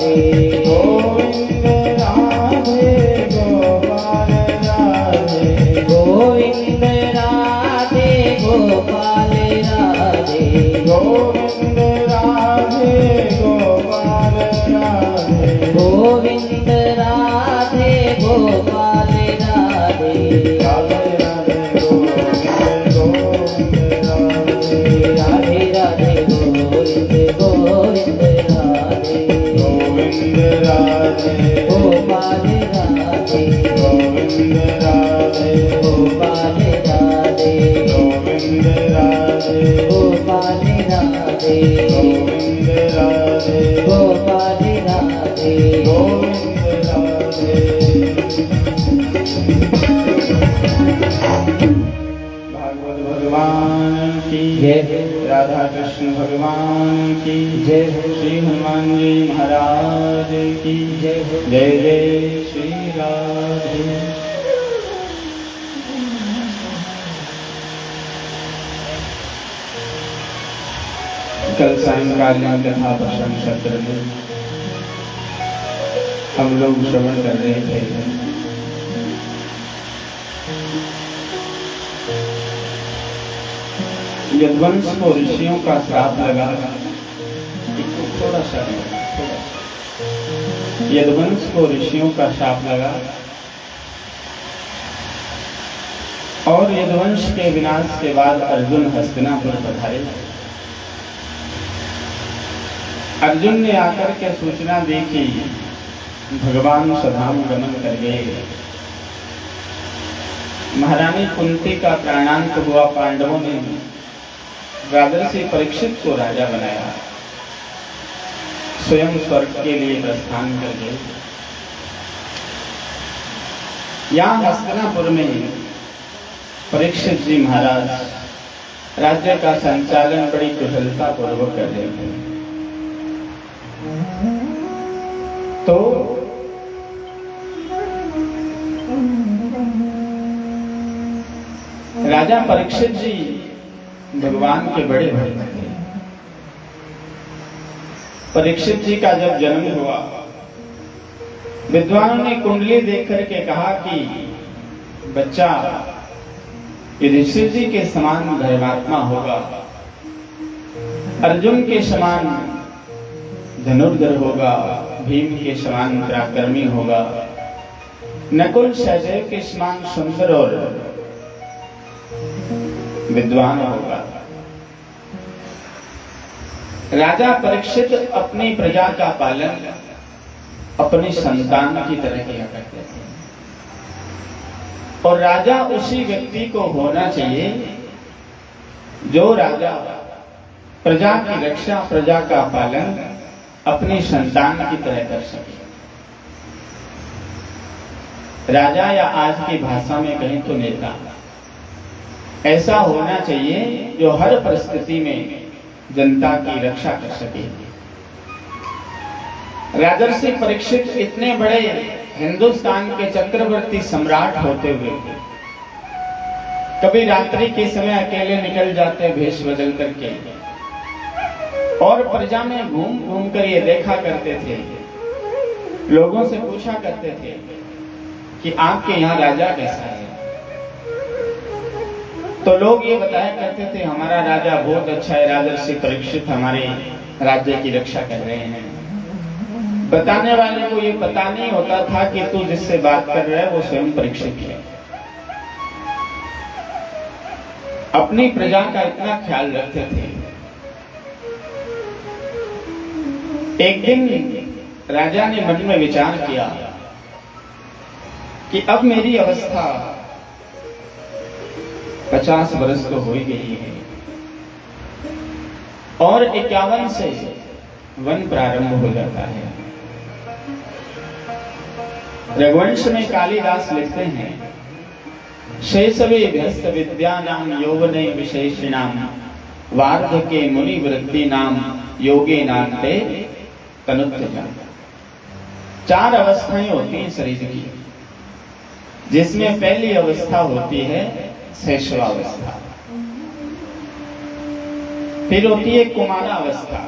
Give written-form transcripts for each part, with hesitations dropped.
राधे गोविंद राधे गोपाल राधे गोविंद राधे गोपाल राधे गोविंद राधे गोपाल राधे गोविंद राधे गोपाल राधे राधे राधे गोविंद गोविंद राधे राधे राधे गोविंद गोविंद राधे गोविंद राधे गोपाल राधे गोविंद राधे गोपाल राधे गोविंद राधे गोपाल राधे गोविंद राधे गोपाल राधे गोविंद राधे। भागवत भगवान की जय राधा कृष्ण भगवान की जय श्री हनुमान जी महाराज की जय जय जय श्री राधे। कल सायंकालीन कथा प्रसंग सत्र में हम लोग श्रवण कर रहे थे यदुवंश को ऋषियों का श्राप लगा। थोड़ा सा यदुवंश को ऋषियों का श्राप लगा और यदुवंश के विनाश के बाद अर्जुन हस्तिनापुर पधारे। अर्जुन ने आकर के सूचना दी कि भगवान स्वधाम गमन कर गए। महारानी कुंती का प्राणांत हुआ। पांडवों ने राजर्षि परीक्षित को राजा बनाया। स्वयं स्वर्ग के लिए प्रस्थान कर गए। यहाँ हस्तिनापुर में परीक्षित जी महाराज राज्य का संचालन बड़ी कुशलता पूर्वक कर रहे थे। तो राजा परीक्षित जी भगवान के बड़े भक्त थे। परीक्षित जी का जब जन्म हुआ, विद्वानों ने कुंडली देख करके कहा कि बच्चा युधिष्ठिर जी के समान धर्मात्मा होगा, अर्जुन के समान धनुर्धर होगा, भीम के समान पराक्रमी होगा, नकुल सहदेव के समान सुंदर और विद्वान होगा। राजा परीक्षित अपनी प्रजा का पालन अपनी संतान की तरह किया करते थे और राजा उसी व्यक्ति को होना चाहिए जो राजा प्रजा की रक्षा, प्रजा का पालन अपनी संतान की तरह कर सके। राजा या आज की भाषा में कहें तो नेता ऐसा होना चाहिए जो हर परिस्थिति में जनता की रक्षा कर सके। राजर्षि परीक्षित इतने बड़े हिंदुस्तान के चक्रवर्ती सम्राट होते हुए कभी रात्रि के समय अकेले निकल जाते भेष बदल करके और प्रजा में घूम घूम कर ये देखा करते थे, लोगों से पूछा करते थे कि आपके यहाँ राजा कैसा है। तो लोग ये बताया करते थे हमारा राजा बहुत अच्छा है, राजर्षि परीक्षित हमारे राज्य की रक्षा कर रहे हैं। बताने वाले को ये पता नहीं होता था कि तू जिससे बात कर रहा है वो स्वयं परीक्षित है। अपनी प्रजा का इतना ख्याल रखते थे। एक दिन राजा ने मन में विचार किया कि अब मेरी अवस्था 50 वर्ष तो हो ही गई है और 51 से वन प्रारंभ हो जाता है। रघुवंश में कालिदास लिखते हैं शैशवे व्यस्त विद्यानां यौवने विशेषिणां वार्धके मुनि वृद्धि नाम योगे नान्ते तनुत्तजा। 4 अवस्थाएं होती हैं शरीर की, जिसमें पहली अवस्था होती है शैशवावस्था, फिर होती है कुमारावस्था,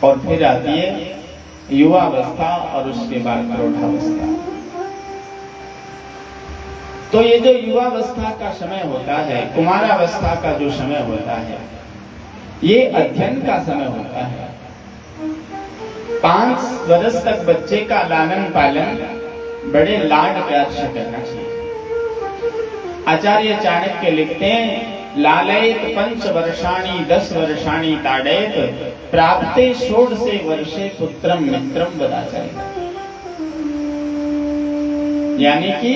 और फिर आती है युवावस्था और उसके बाद प्रौढ़ावस्था। तो ये जो युवावस्था का समय होता है, कुमारावस्था का जो समय होता है, ये अध्ययन का समय होता है। 5 वर्ष तक बच्चे का लालन पालन बड़े लाड प्यार से करना चाहिए। आचार्य चाणक्य लिखते हैं, लालयत 5 वर्षाणि 10 वर्षाणि ताड़यत प्राप्ते 16 वर्षे पुत्रम मित्रम वदाचार्य। यानी कि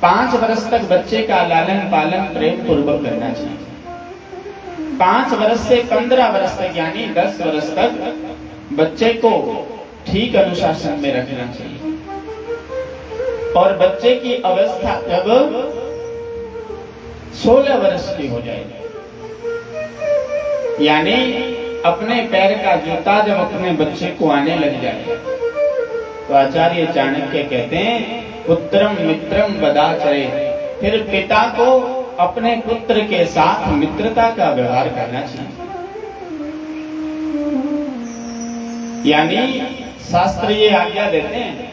5 वर्ष तक बच्चे का लालन पालन प्रेम पूर्वक करना चाहिए। 5 वर्ष से 15 वर्ष तक यानी 10 वर्ष तक बच्चे को ठीक अनुशासन में रखना चाहिए। और बच्चे की अवस्था जब 16 वर्ष की हो जाएगी, यानी अपने पैर का जूता जब अपने बच्चे को आने लग जाए, तो आचार्य चाणक्य कहते हैं पुत्रम मित्रम वदाचरेत्। फिर पिता को अपने पुत्र के साथ मित्रता का व्यवहार करना चाहिए। यानी शास्त्र ये आज्ञा देते हैं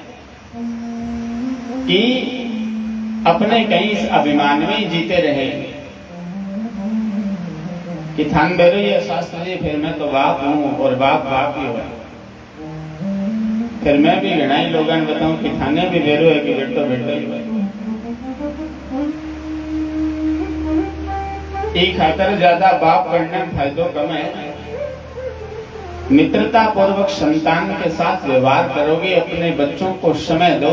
कि अपने कहीं अभिमान में जीते रहे कि थान बेरो ये शास्त्र जी, फिर मैं तो बाप हूं और बाप बाप ही हुआ। फिर मैं भी घणाई लोगों ने बताऊं कि थाने भी बेरो है कि बेटो बेटो ही हुआ। एक खातर ज्यादा बाप बनने में फायदो कम है। मित्रता पूर्वक संतान के साथ व्यवहार करोगे, अपने बच्चों को समय दो।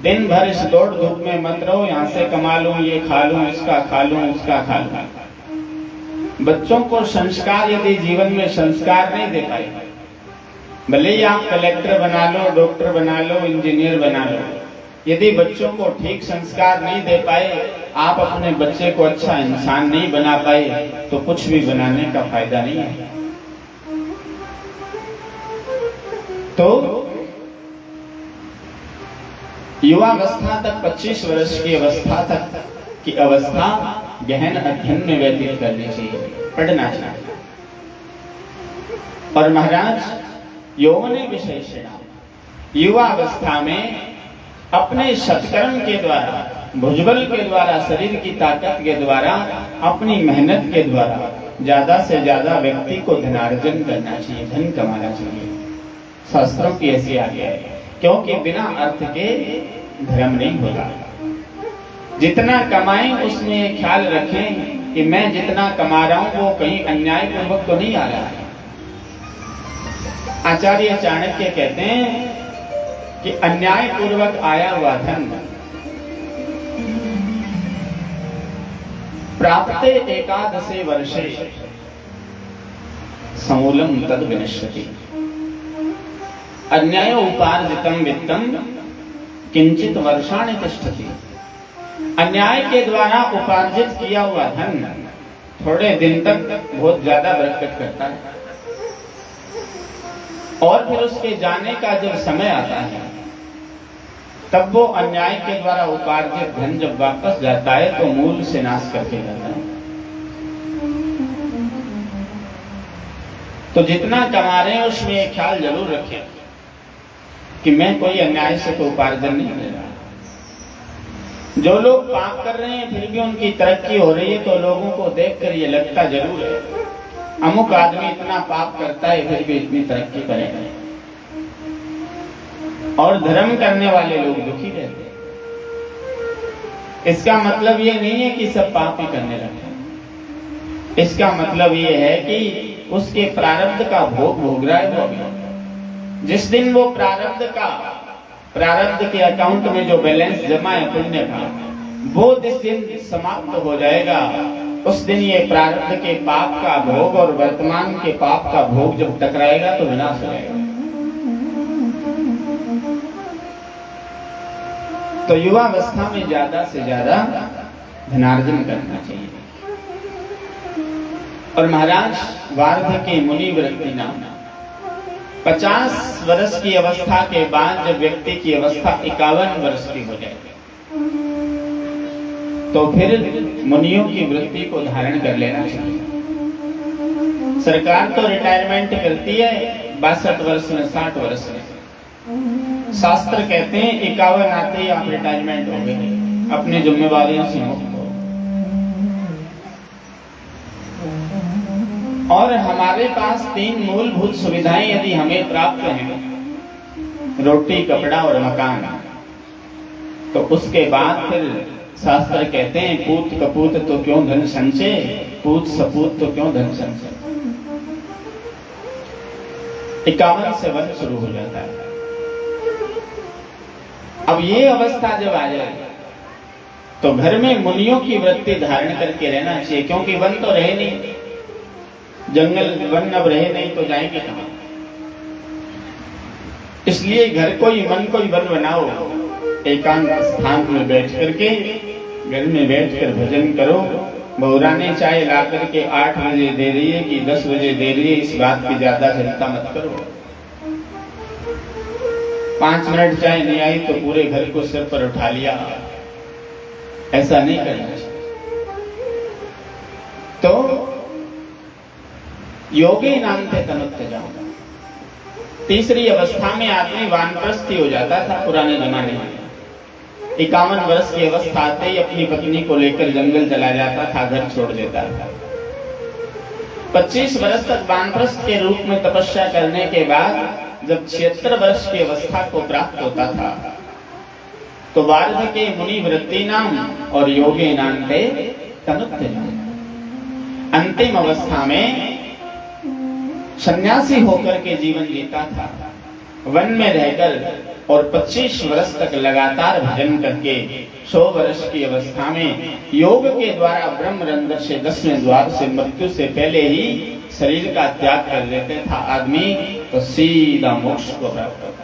दिन भर इस दौड़ धूप में मत रहो, यहाँ से कमा लूं, ये खा लूं, इसका खा लूं, उसका खा लूं। बच्चों को संस्कार, यदि जीवन में संस्कार नहीं दे पाए, भले ही आप कलेक्टर बना लो, डॉक्टर बना लो, इंजीनियर बना लो, यदि बच्चों को ठीक संस्कार नहीं दे पाए, आप अपने बच्चे को अच्छा इंसान नहीं बना पाए, तो कुछ भी बनाने का फायदा नहीं है। तो युवावस्था तक 25 वर्ष की अवस्था तक की अवस्था गहन अध्ययन में व्यतीत करनी चाहिए, पढ़ना चाहिए। और महाराज यौवने विशेषण, युवावस्था में अपने सत्कर्म के द्वारा, भुजबल के द्वारा, शरीर की ताकत के द्वारा, अपनी मेहनत के द्वारा ज्यादा से ज्यादा व्यक्ति को धनार्जन करना चाहिए, धन कमाना चाहिए। शास्त्रों की ऐसी आज्ञा है, क्योंकि बिना अर्थ के धर्म नहीं होता। जितना कमाएं उसमें ख्याल रखें कि मैं जितना कमा रहा हूं वो कहीं अन्याय पूर्वक तो नहीं आ रहा है। आचार्य चाणक्य कहते हैं कि अन्याय पूर्वक आया हुआ धन प्राप्ते एकादशे वर्षे समूलम तद विनश्यति। अन्याय उपार्जितम वित्तम किंचित वर्षाणि तिष्ठति। अन्याय के द्वारा उपार्जित किया हुआ धन थोड़े दिन तक बहुत ज्यादा बरकत करता है, और फिर उसके जाने का जब समय आता है, तब वो अन्याय के द्वारा उपार्जित धन जब वापस जाता है तो मूल से नाश करके जाता है। तो जितना कमा रहे हैं उसमें एक ख्याल जरूर रखें कि मैं कोई अन्याय से तो उपार्जन नहीं ले रहा। जो लोग पाप कर रहे हैं फिर भी उनकी तरक्की हो रही है, तो लोगों को देखकर ये लगता जरूर है अमुक आदमी इतना पाप करता है फिर भी इतनी तरक्की करेगा। और धर्म करने वाले लोग दुखी रहते हैं। इसका मतलब ये नहीं है कि सब पाप ही करने लगे। इसका मतलब ये है कि उसके प्रारब्ध का भोग भोग रहा है वो अभी। जिस दिन वो प्रारब्ध के अकाउंट में जो बैलेंस जमा है पुण्य का, वो जिस दिन समाप्त हो जाएगा, उस दिन ये प्रारब्ध के पाप का भोग और वर्तमान के पाप का भोग जब टकराएगा तो विनाश हो जाएगा। तो युवावस्था में ज्यादा से ज्यादा धनार्जन करना चाहिए। और महाराज वार्धक्य मुनि वृत्ति नाम 50 वर्ष की अवस्था के बाद जब व्यक्ति की अवस्था 51 वर्ष की हो जाए तो फिर मुनियों की वृत्ति को धारण कर लेना चाहिए। सरकार तो रिटायरमेंट करती है 62 वर्ष में, 60 वर्ष में। शास्त्र कहते हैं 51 आते ही आप रिटायरमेंट हो गए, अपनी जिम्मेवारियों से मुक्त हो। और हमारे पास 3 मूलभूत सुविधाएं यदि हमें प्राप्त हैं, रोटी, कपड़ा और मकान, तो उसके बाद फिर शास्त्र कहते हैं पूत कपूत तो क्यों धन संचय, पूत सपूत तो क्यों धन संचय। 51 से वर्ष शुरू हो जाता है। अब ये अवस्था जब आ जाए तो घर में मुनियों की वृत्ति धारण करके रहना चाहिए, क्योंकि वन तो रहे नहीं, जंगल वन अब रहे नहीं तो जाएंगे कहां। इसलिए घर को ही मन को ही वन बनाओ, एकांत स्थान में बैठ करके घर में बैठकर भजन करो। बहुरानी चाय ला करके 8 बजे दे रही है कि 10 बजे दे रही है, इस बात की ज्यादा चिंता मत करो। 5 मिनट चाय नहीं आई तो पूरे घर को सिर पर उठा लिया, ऐसा नहीं करना चाहिए। तो योगी नाम थे तनुत्ते जाऊंगा। तीसरी अवस्था में आदमी वानप्रस्थी हो जाता था पुराने जमाने में। 51 वर्ष की अवस्था आते ही अपनी पत्नी को लेकर जंगल चला जाता था, घर छोड़ देता था। 25 वर्ष तक वानप्रस्थ के रूप में तपस्या करने के बाद जब 76 वर्ष की अवस्था को प्राप्त होता था तो वार्ध के मुनि वृत्ति नाम और योगी नाम थे तनुत्ते जाऊंगा। अंतिम अवस्था में सन्यासी होकर के जीवन जीता था, वन में रहकर और 25 वर्ष तक लगातार भजन करके 100 वर्ष की अवस्था में योग के द्वारा ब्रह्मरंध्र से 10वें द्वार से मृत्यु से पहले ही शरीर का त्याग कर देते था आदमी, तो सीधा मोक्ष को प्राप्त होता।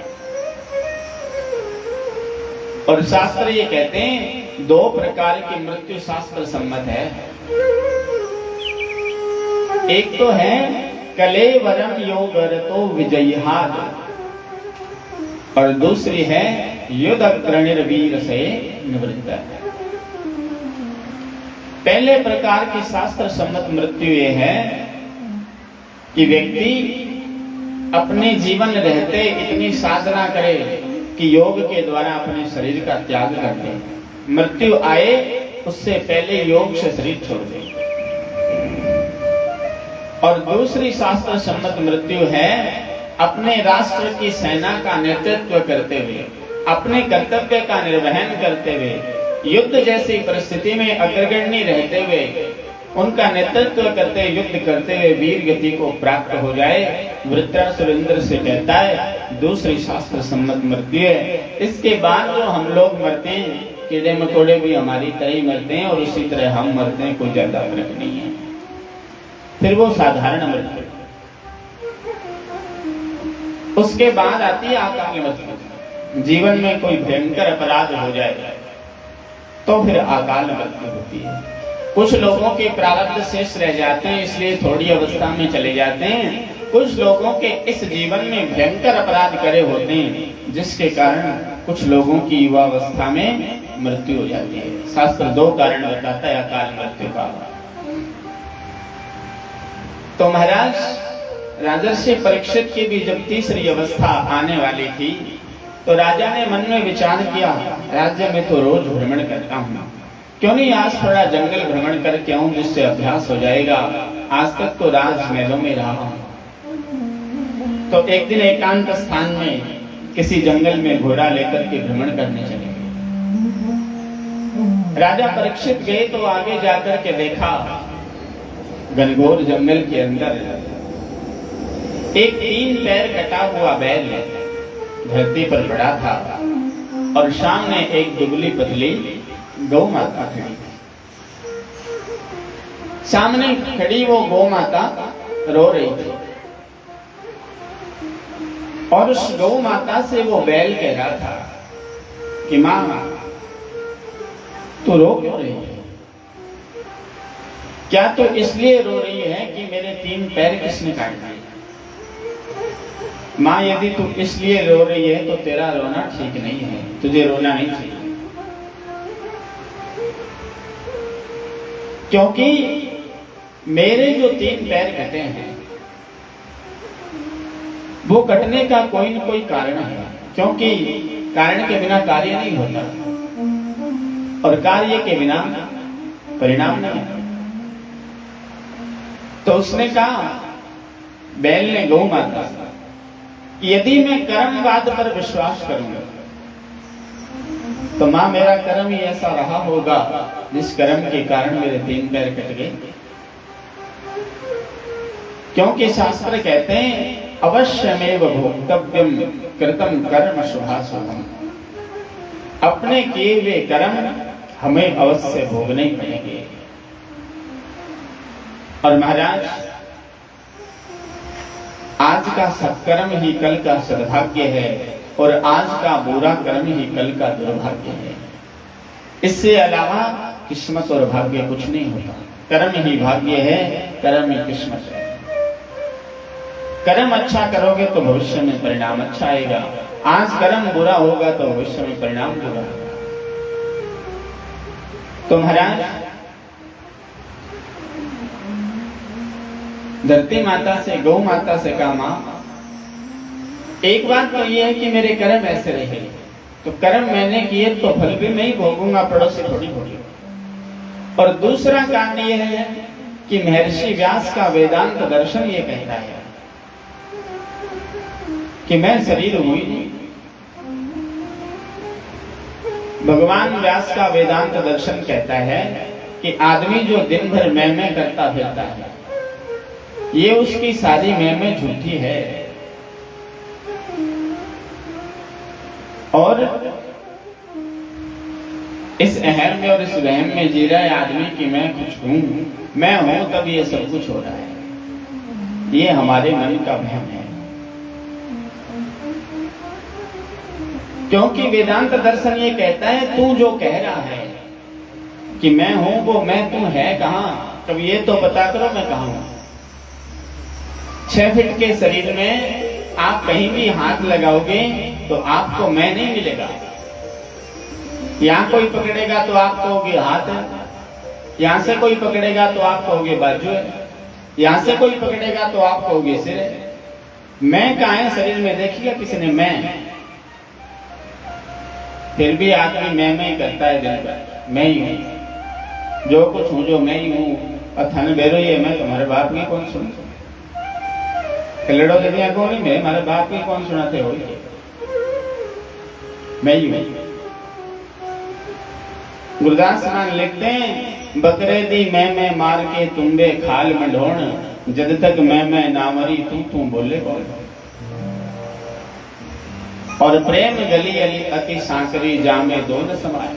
और शास्त्र ये कहते हैं 2 प्रकार की मृत्यु शास्त्र सम्मत है। एक तो है कलेवरम योगरतो विजयहाद, और दूसरी है युद्ध कृणिर वीर से निवृत्त। पहले प्रकार की शास्त्र सम्मत मृत्यु ये है कि व्यक्ति अपने जीवन रहते इतनी साधना करे कि योग के द्वारा अपने शरीर का त्याग कर दे, मृत्यु आए उससे पहले योग से शरीर छोड़ दे। और दूसरी शास्त्र सम्मत मृत्यु है अपने राष्ट्र की सेना का नेतृत्व करते हुए, अपने कर्तव्य का निर्वहन करते हुए, युद्ध जैसी परिस्थिति में अग्रगण्य रहते हुए, उनका नेतृत्व करते युद्ध करते हुए वीर गति को प्राप्त हो जाए। वृत्रासुर इंद्र से कहता है दूसरी शास्त्र सम्मत मृत्यु है। इसके बाद जो हम लोग मरते हैं, कीड़े मकोड़े भी हमारी तरह ही मरते हैं और उसी तरह हम मरते हैं, कोई ज्यादा फर्क नहीं है। फिर वो साधारण मृत्यु। उसके बाद आती है अकाल मृत्यु। जीवन में कोई भयंकर अपराध हो जाए तो फिर अकाल मृत्यु होती है। कुछ लोगों के प्रारब्ध शेष रह जाते हैं, इसलिए थोड़ी अवस्था में चले जाते हैं। कुछ लोगों के इस जीवन में भयंकर अपराध करे होते हैं, जिसके कारण कुछ लोगों की युवावस्था में मृत्यु हो जाती है। शास्त्र 2 कारण बताता है अकाल मृत्यु का। तो महाराज राजर्षि परीक्षित की भी जब तीसरी अवस्था आने वाली थी तो राजा ने मन में विचार किया, राज्य में तो रोज भ्रमण करता हूँ, क्यों नहीं आज थोड़ा जंगल भ्रमण करके आऊं, जिससे अभ्यास हो जाएगा। आज तक तो राजमहलों में रहा हूं। तो एक दिन एकांत स्थान में किसी जंगल में घोड़ा लेकर के भ्रमण करने चले। राजा परीक्षित गए तो आगे जाकर के देखा घनघोर जंगल के अंदर एक 3 पैर कटा हुआ बैल धरती पर पड़ा था और सामने एक दुबली पतली गौ माता खड़ी। सामने खड़ी वो गौ माता रो रही थी और उस गौ माता से वो बैल कह रहा था कि मां तू रो क्यों रही है? क्या तो इसलिए रो रही है कि मेरे 3 पैर किसने काट दिए? मां यदि तू इसलिए रो रही है तो तेरा रोना ठीक नहीं है, तुझे रोना नहीं चाहिए। क्योंकि मेरे जो 3 पैर कटे हैं वो कटने का कोई न कोई कारण है, क्योंकि कारण के बिना कार्य नहीं होता और कार्य के बिना परिणाम नहीं होता। तो उसने कहा, बैल ने गौ माता, यदि मैं कर्मवाद पर विश्वास करूंगा तो मां मेरा कर्म ही ऐसा रहा होगा जिस कर्म के कारण मेरे 3 पैर कट गए। क्योंकि शास्त्र कहते हैं अवश्यमेव भोक्तव्यम कृतम कर्म शुभाशुभम, अपने किए हुए कर्म हमें अवश्य भोगने पड़ेंगे। और महाराज, आज का सत्कर्म ही कल का सद्भाग्य है और आज का बुरा कर्म ही कल का दुर्भाग्य है। इससे अलावा किस्मत और भाग्य कुछ नहीं होता। कर्म ही भाग्य है, कर्म ही किस्मत है। कर्म अच्छा करोगे तो भविष्य में परिणाम अच्छा आएगा, आज कर्म बुरा होगा तो भविष्य में परिणाम बुरा होगा। तो महाराज, धरती माता से, गौ माता से कहा, मां एक बात तो यह है कि मेरे कर्म ऐसे रहे, तो कर्म मैंने किए तो फल भी मैं ही भोगूंगा, पड़ोसी थोड़ी भोगी। और दूसरा कारण यह है कि महर्षि व्यास का वेदांत दर्शन ये कहता है कि मैं शरीर हुई नहीं। भगवान व्यास का वेदांत दर्शन कहता है कि आदमी जो दिन भर मैं करता फिरता है, ये उसकी सारी मैं झूठी है। और इस अहम में और इस वहम में जी रहा है आदमी कि मैं कुछ हूं, मैं हूं तब ये सब कुछ हो रहा है। ये हमारे मन का वहम है। क्योंकि वेदांत दर्शन ये कहता है, तू जो कह रहा है कि मैं हूं, वो मैं तू है कहां? तब ये तो पता करो मैं कहां हूं। 6 फीट के शरीर में आप कहीं भी हाथ लगाओगे तो आपको मैं नहीं मिलेगा। यहां कोई पकड़ेगा तो आप कहोगे हाथ है, यहां से कोई पकड़ेगा तो आप कहोगे बाजू है, यहां से कोई पकड़ेगा तो आप कहोगे सिर है। मैं कहां है शरीर में? देखिएगा किसी ने मैं, फिर भी आदमी मैं करता है दिन भर। मैं ही हूं, जो कुछ हूं जो मैं ही हूं। और थाने बेरो ये मैं तुम्हारे बाप की कौन सुन, लड़ो लड़िया कौन ही मैं, हमारे बाप की कौन सुनाते हो, मैं ही हूं। गुरदास मान लिखते हैं, बकरे दी मैं मार के तुम्बे खाल में ढोण, जद तक मैं ना मरी तू बोले कौन। और प्रेम गली अली अति सांकरी जामे दो न समाये।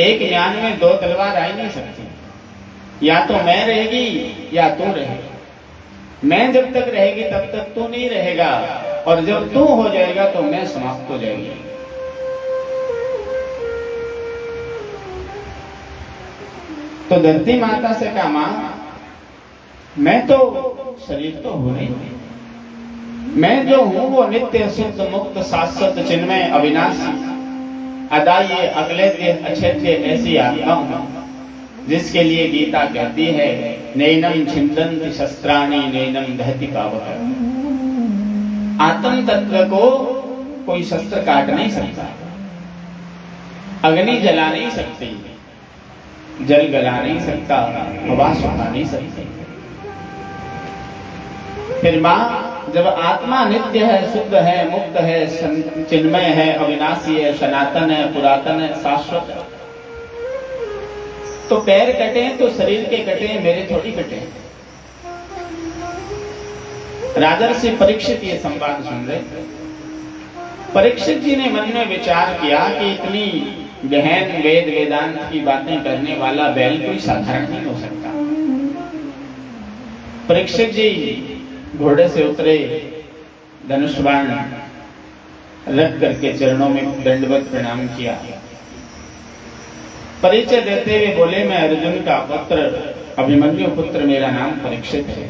एक म्यान में 2 तलवार आ ही नहीं सकती, या तो मैं रहेगी या तू रहेगी। मैं जब तक रहेगी तब तक तू नहीं रहेगा, और जब तू हो जाएगा तो मैं समाप्त हो जाएगी। तो धरती माता से कहा, मां मैं तो शरीर तो हूं नहीं, मैं जो हूं वो नित्य शुद्ध मुक्त शाश्वत चिन्मय अविनाशी अदाय्य अक्लेद्य अछेद्य ऐसी आत्मा हूं, जिसके लिए गीता कहती है, नैनम छिन्दन्ति शस्त्राणि नैनम दहति पावक। आत्म तत्व को कोई शस्त्र काट नहीं सकता, अग्नि जला नहीं सकती, जल गला नहीं सकता, हवा सुखा नहीं सकती। फिर मां, जब आत्मा नित्य है, शुद्ध है, मुक्त है, चिन्मय है, अविनाशी है, सनातन है, पुरातन है, शाश्वत है, तो पैर कटे तो शरीर के कटे, मेरे थोड़ी कटे। राजर्षि परीक्षित ये संवाद सुन रहे। परीक्षित जी ने मन में विचार किया कि इतनी गहन वेद वेदांत की बातें करने वाला बैल कोई साधारण नहीं हो सकता। परीक्षित जी घोड़े से उतरे, धनुष बाण रख करके चरणों में दंडवत प्रणाम किया। परिचय देते हुए बोले, मैं अर्जुन का पुत्र अभिमन्यु पुत्र, मेरा नाम परीक्षित है।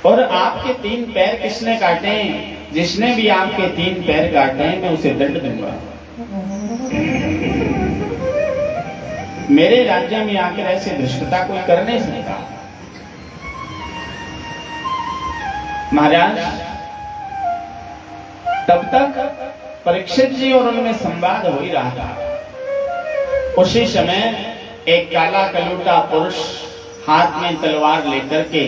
और आपके 3 पैर किसने काटे? जिसने भी आपके 3 पैर काटे हैं मैं उसे दंड दूंगा। मेरे राज्य में आकर ऐसी धृष्टता कोई कर नहीं सकता। महाराज तब तक परीक्षित जी और उनमें संवाद हो ही रहा था। उसी समय एक काला कलूटा पुरुष हाथ में तलवार लेकर के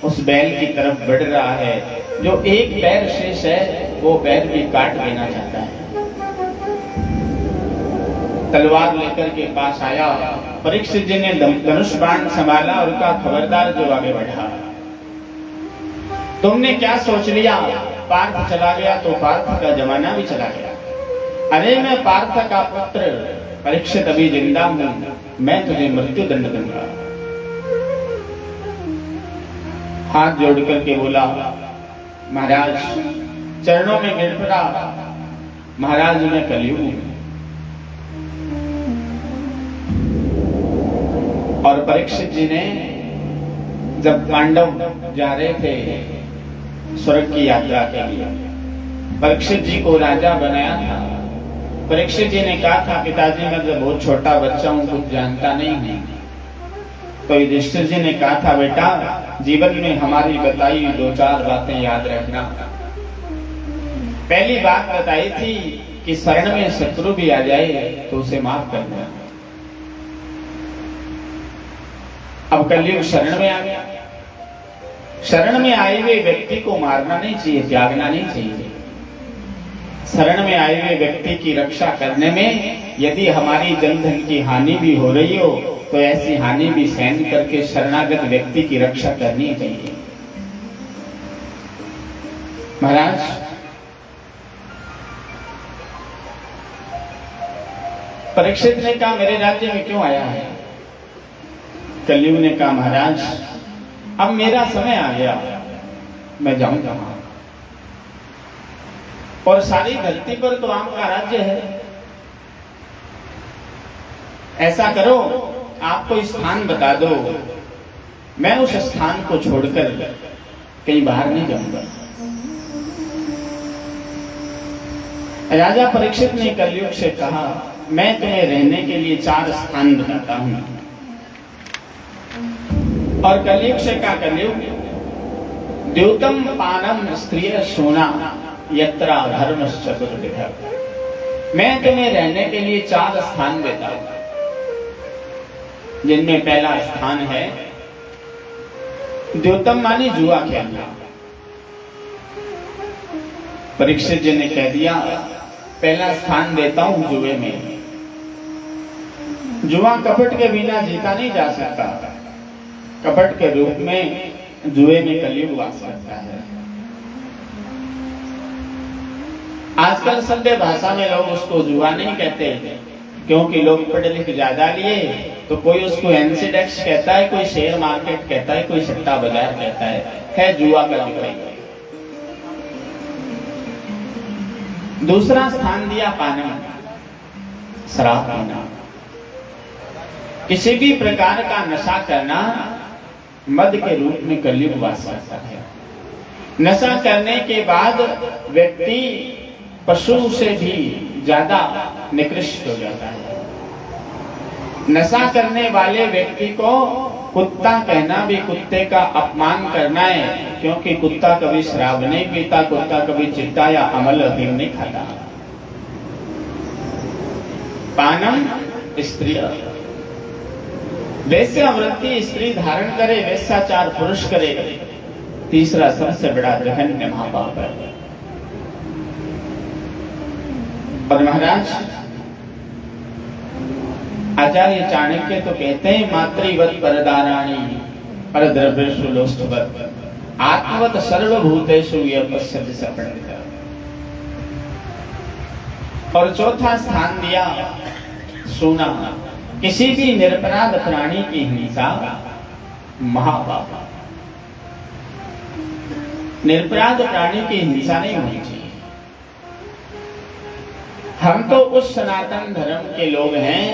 उस बैल की तरफ बढ़ रहा है। जो एक पैर शेष है वो पैर भी काट देना चाहता है। तलवार लेकर के पास आया। परीक्षित जी ने धनुष बाण संभाला और कहा, खबरदार जो आगे बढ़ा। तुमने क्या सोच लिया? पार्थ चला गया तो पार्थ का जमाना भी चला गया। अरे मैं पार्थ का पुत्र परीक्षित अभी जिंदा हूं, मैं तुझे मृत्यु दंड दूंगा। हाथ जोड़ करके बोला, महाराज चरणों में गिर पड़ा, महाराज मैं कलयुग हूं। और परीक्षित जी ने जब पांडव जा रहे थे स्वर्ग की यात्रा के लिए, परीक्षित जी को राजा बनाया था। परीक्षित जी ने कहा था, पिताजी मैं तो बहुत छोटा बच्चा हूं, कुछ जानता नहीं है। तो युधिष्ठिर जी ने कहा था, बेटा जीवन में हमारी बताई 2-4 बातें याद रखना। पहली बात बताई थी कि शरण में शत्रु भी आ जाए तो उसे माफ करना। अब कलयुग शरण में आ गया। शरण में आए हुए व्यक्ति को मारना नहीं चाहिए, त्यागना नहीं चाहिए। शरण में आए हुए व्यक्ति की रक्षा करने में यदि हमारी जन धन की हानि भी हो रही हो तो ऐसी हानि भी सहन करके शरणागत व्यक्ति की रक्षा करनी चाहिए। महाराज परीक्षित ने कहा, मेरे राज्य में क्यों आया है? कलयुग ने कहा, महाराज अब मेरा समय आ गया, मैं जाऊंगा। और सारी धरती पर तो आपका राज्य है। ऐसा करो, आप कोई स्थान बता दो, मैं उस स्थान को छोड़कर कहीं बाहर नहीं जाऊंगा। राजा परीक्षित ने कलयुग से कहा, मैं तुम्हें रहने के लिए 4 स्थान बताता हूं। और कलयुग से कहा, कलयुग द्योतम पानम स्त्रिय सोना यत्रा धर्म चतुर्विध। मैं तुम्हें रहने के लिए 4 स्थान देता हूं, जिनमें पहला स्थान है द्योतम माने जुआ खेलना। परीक्षित जी ने कह दिया, पहला स्थान देता हूं जुए में। जुआ कपट के बिना जीता नहीं जा सकता। कपट के रूप में जुए में कलयुग वास करता है। आजकल सभ्य भाषा में लोग उसको जुआ नहीं कहते, क्योंकि लोग पढ़े लिखे ज्यादा लिए तो कोई उसको एनसीडेक्स कहता है, कोई शेयर मार्केट कहता है, कोई सट्टा बाजार कहता है जुआ का जुआ। दूसरा स्थान दिया पान, शराब पीना। किसी भी प्रकार का नशा करना मद के रूप में कलयुग वास करता है। नशा करने के बाद व्यक्ति पशु से भी ज्यादा निकृष्ट हो जाता है। नशा करने वाले व्यक्ति को कुत्ता कहना भी कुत्ते का अपमान करना है, क्योंकि कुत्ता कभी शराब नहीं पीता, कुत्ता कभी चिट्टा या अमल अफीम नहीं खाता। पानम स्त्री, वैश्यावृत्ति स्त्री धारण करे, वैश्याचार पुरुष करे। तीसरा सबसे बड़ा जघन्य महापाप है। और महाराज आचार्य चाणक्य तो कहते हैं, मातृवत परदाराणी परद्रव्येषु लोष्टवत् आत्मवत सर्वभूतेषु यः पश्यति स पंडितः। और चौथा स्थान दिया सोना। किसी भी निरपराध प्राणी की हिंसा महापाप। निरपराध प्राणी की हिंसा नहीं होनी चाहिए। हम तो उस सनातन धर्म के लोग हैं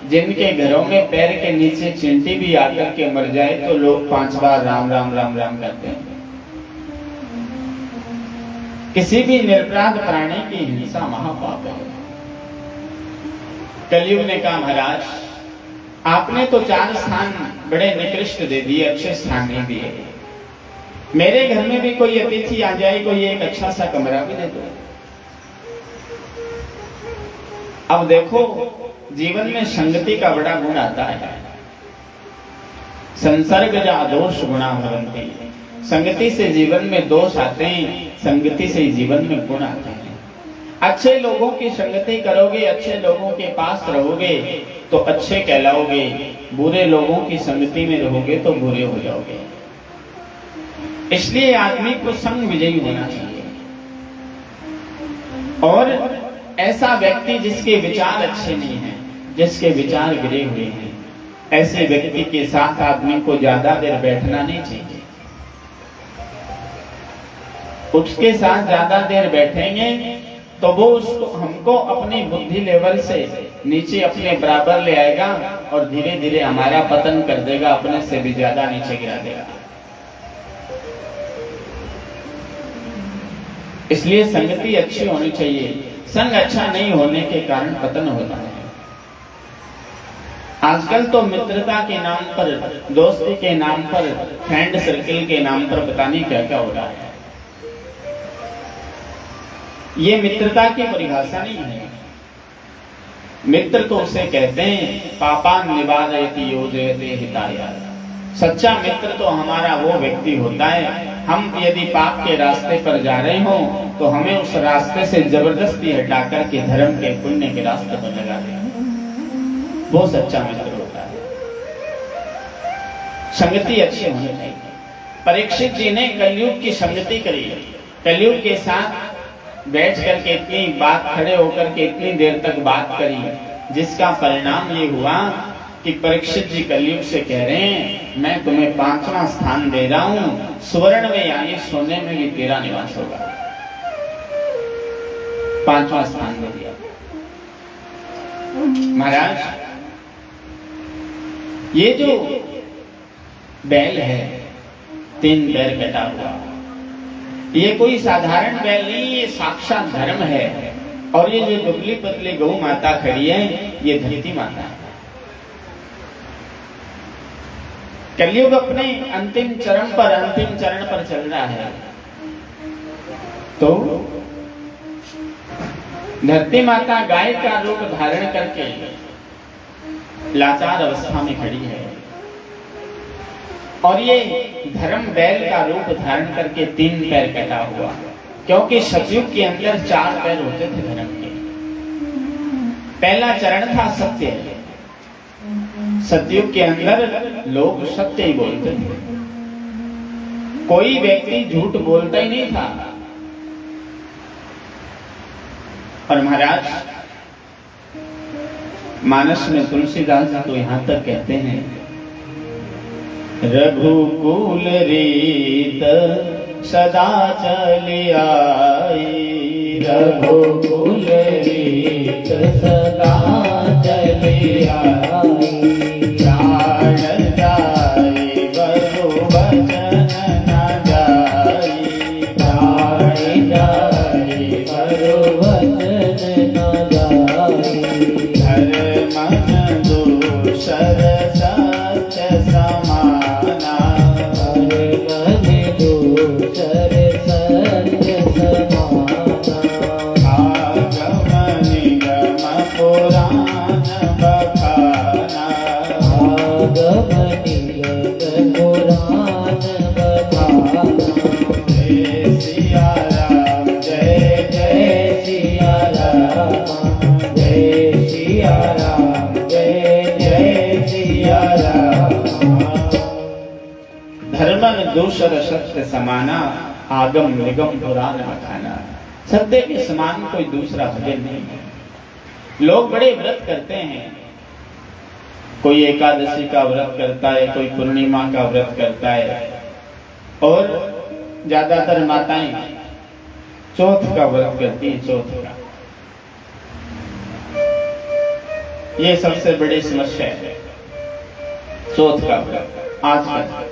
जिनके घरों में पैर के नीचे चींटी भी आकर के मर जाए तो लोग 5 बार राम राम राम राम करते हैं। किसी भी निरपराध प्राणी की हिंसा महापाप है। कलयुग ने कहा, महाराज आपने तो 4 स्थान बड़े निकृष्ट दे दिए, अच्छे स्थान नहीं दिए। मेरे घर में भी कोई अतिथि आ जाए, कोई एक अच्छा सा कमरा भी दे दो। अब देखो, जीवन में संगति का बड़ा गुण आता है। संसर्ग जा दोष गुणा भवन्ति। संगति से जीवन में दोष आते हैं, संगति से जीवन में गुण आते हैं। अच्छे लोगों की संगति करोगे, अच्छे लोगों के पास रहोगे तो अच्छे कहलाओगे, बुरे लोगों की संगति में रहोगे तो बुरे हो जाओगे। इसलिए आदमी को संग विजयी होना चाहिए। और ऐसा व्यक्ति जिसके विचार अच्छे नहीं हैं, जिसके विचार गिरे हुए हैं, ऐसे व्यक्ति के साथ आदमी को ज्यादा देर बैठना नहीं चाहिए। उसके साथ ज्यादा देर बैठेंगे तो वो उसको हमको अपनी बुद्धि लेवल से नीचे अपने बराबर ले आएगा और धीरे धीरे हमारा पतन कर देगा, अपने से भी ज्यादा नीचे गिरा देगा। इसलिए संगति अच्छी होनी चाहिए। संग अच्छा नहीं होने के कारण पतन होता है। आजकल तो मित्रता के नाम पर, दोस्ती के नाम पर, फ्रेंड सर्किल के नाम पर पता नहीं क्या क्या हो रहा है। ये मित्रता की परिभाषा नहीं है। मित्र तो उसे कहते हैं पापान निवारयति योजयते हिताय। सच्चा मित्र तो हमारा वो व्यक्ति होता है, हम यदि पाप के रास्ते पर जा रहे हो तो हमें उस रास्ते से जबरदस्ती हटा करके धर्म के, पुण्य के रास्ते पर लगा दे, वो सच्चा मित्र होता है। संगति अच्छी होनी चाहिए। परीक्षित जी ने कलयुग की संगति करी। कलयुग के साथ बैठ करके इतनी बात, खड़े होकर के इतनी देर तक बात करी, जिसका परिणाम ये हुआ कि परीक्षित जी कलयुग से कह रहे हैं मैं तुम्हें 5वां स्थान दे रहा हूं, स्वर्ण में यानी सोने में भी तेरा निवास होगा। 5वां स्थान दे दिया। महाराज, ये जो बैल है 3 पैर कटा हुआ, ये कोई साधारण बैल नहीं, ये साक्षात धर्म है। और ये जो दुबली पतली गौ माता खड़ी है, ये धरती माता है। कलयुग अपने अंतिम चरण पर चल रहा है। तो धरती माता गाय का रूप धारण करके लाचार अवस्था में खड़ी है, और ये धर्म बैल का रूप धारण करके 3 पैर कटा हुआ, क्योंकि सतयुग के अंदर 4 पैर होते थे धर्म के। पहला चरण था सत्य। सतयुग के अंदर लोग सत्य ही बोलते थे, कोई व्यक्ति झूठ बोलता ही नहीं था। और महाराज, मानस में तुलसीदास जी तो यहां तक कहते हैं, रघुकुल रीत सदा चली आई, रघुकुल रीत सदा चली आई, प्राण जाई बरु वचन न जाई, प्राण जाई बरु वचन न जाई, धर्म दूसर सत्य समाना, धर्म दूसर सत्य समाना, आगम निगम पुराण बखाना, आगम निगम पुराण बखाना, जय सिया राम जय जय सिया राम जय सिया राम जय जय सिया राम। धर्मन दूसर सत्य समाना, आगम निगम पुराण बखाना। सत्य के समान कोई दूसरा भजन नहीं है। लोग बड़े व्रत करते हैं, कोई एकादशी का व्रत करता है, कोई पूर्णिमा का व्रत करता है, और ज्यादातर माताएं चौथ का व्रत करती हैं। चौथ का ये सबसे बड़ी समस्या है, चौथ का व्रत आजकल।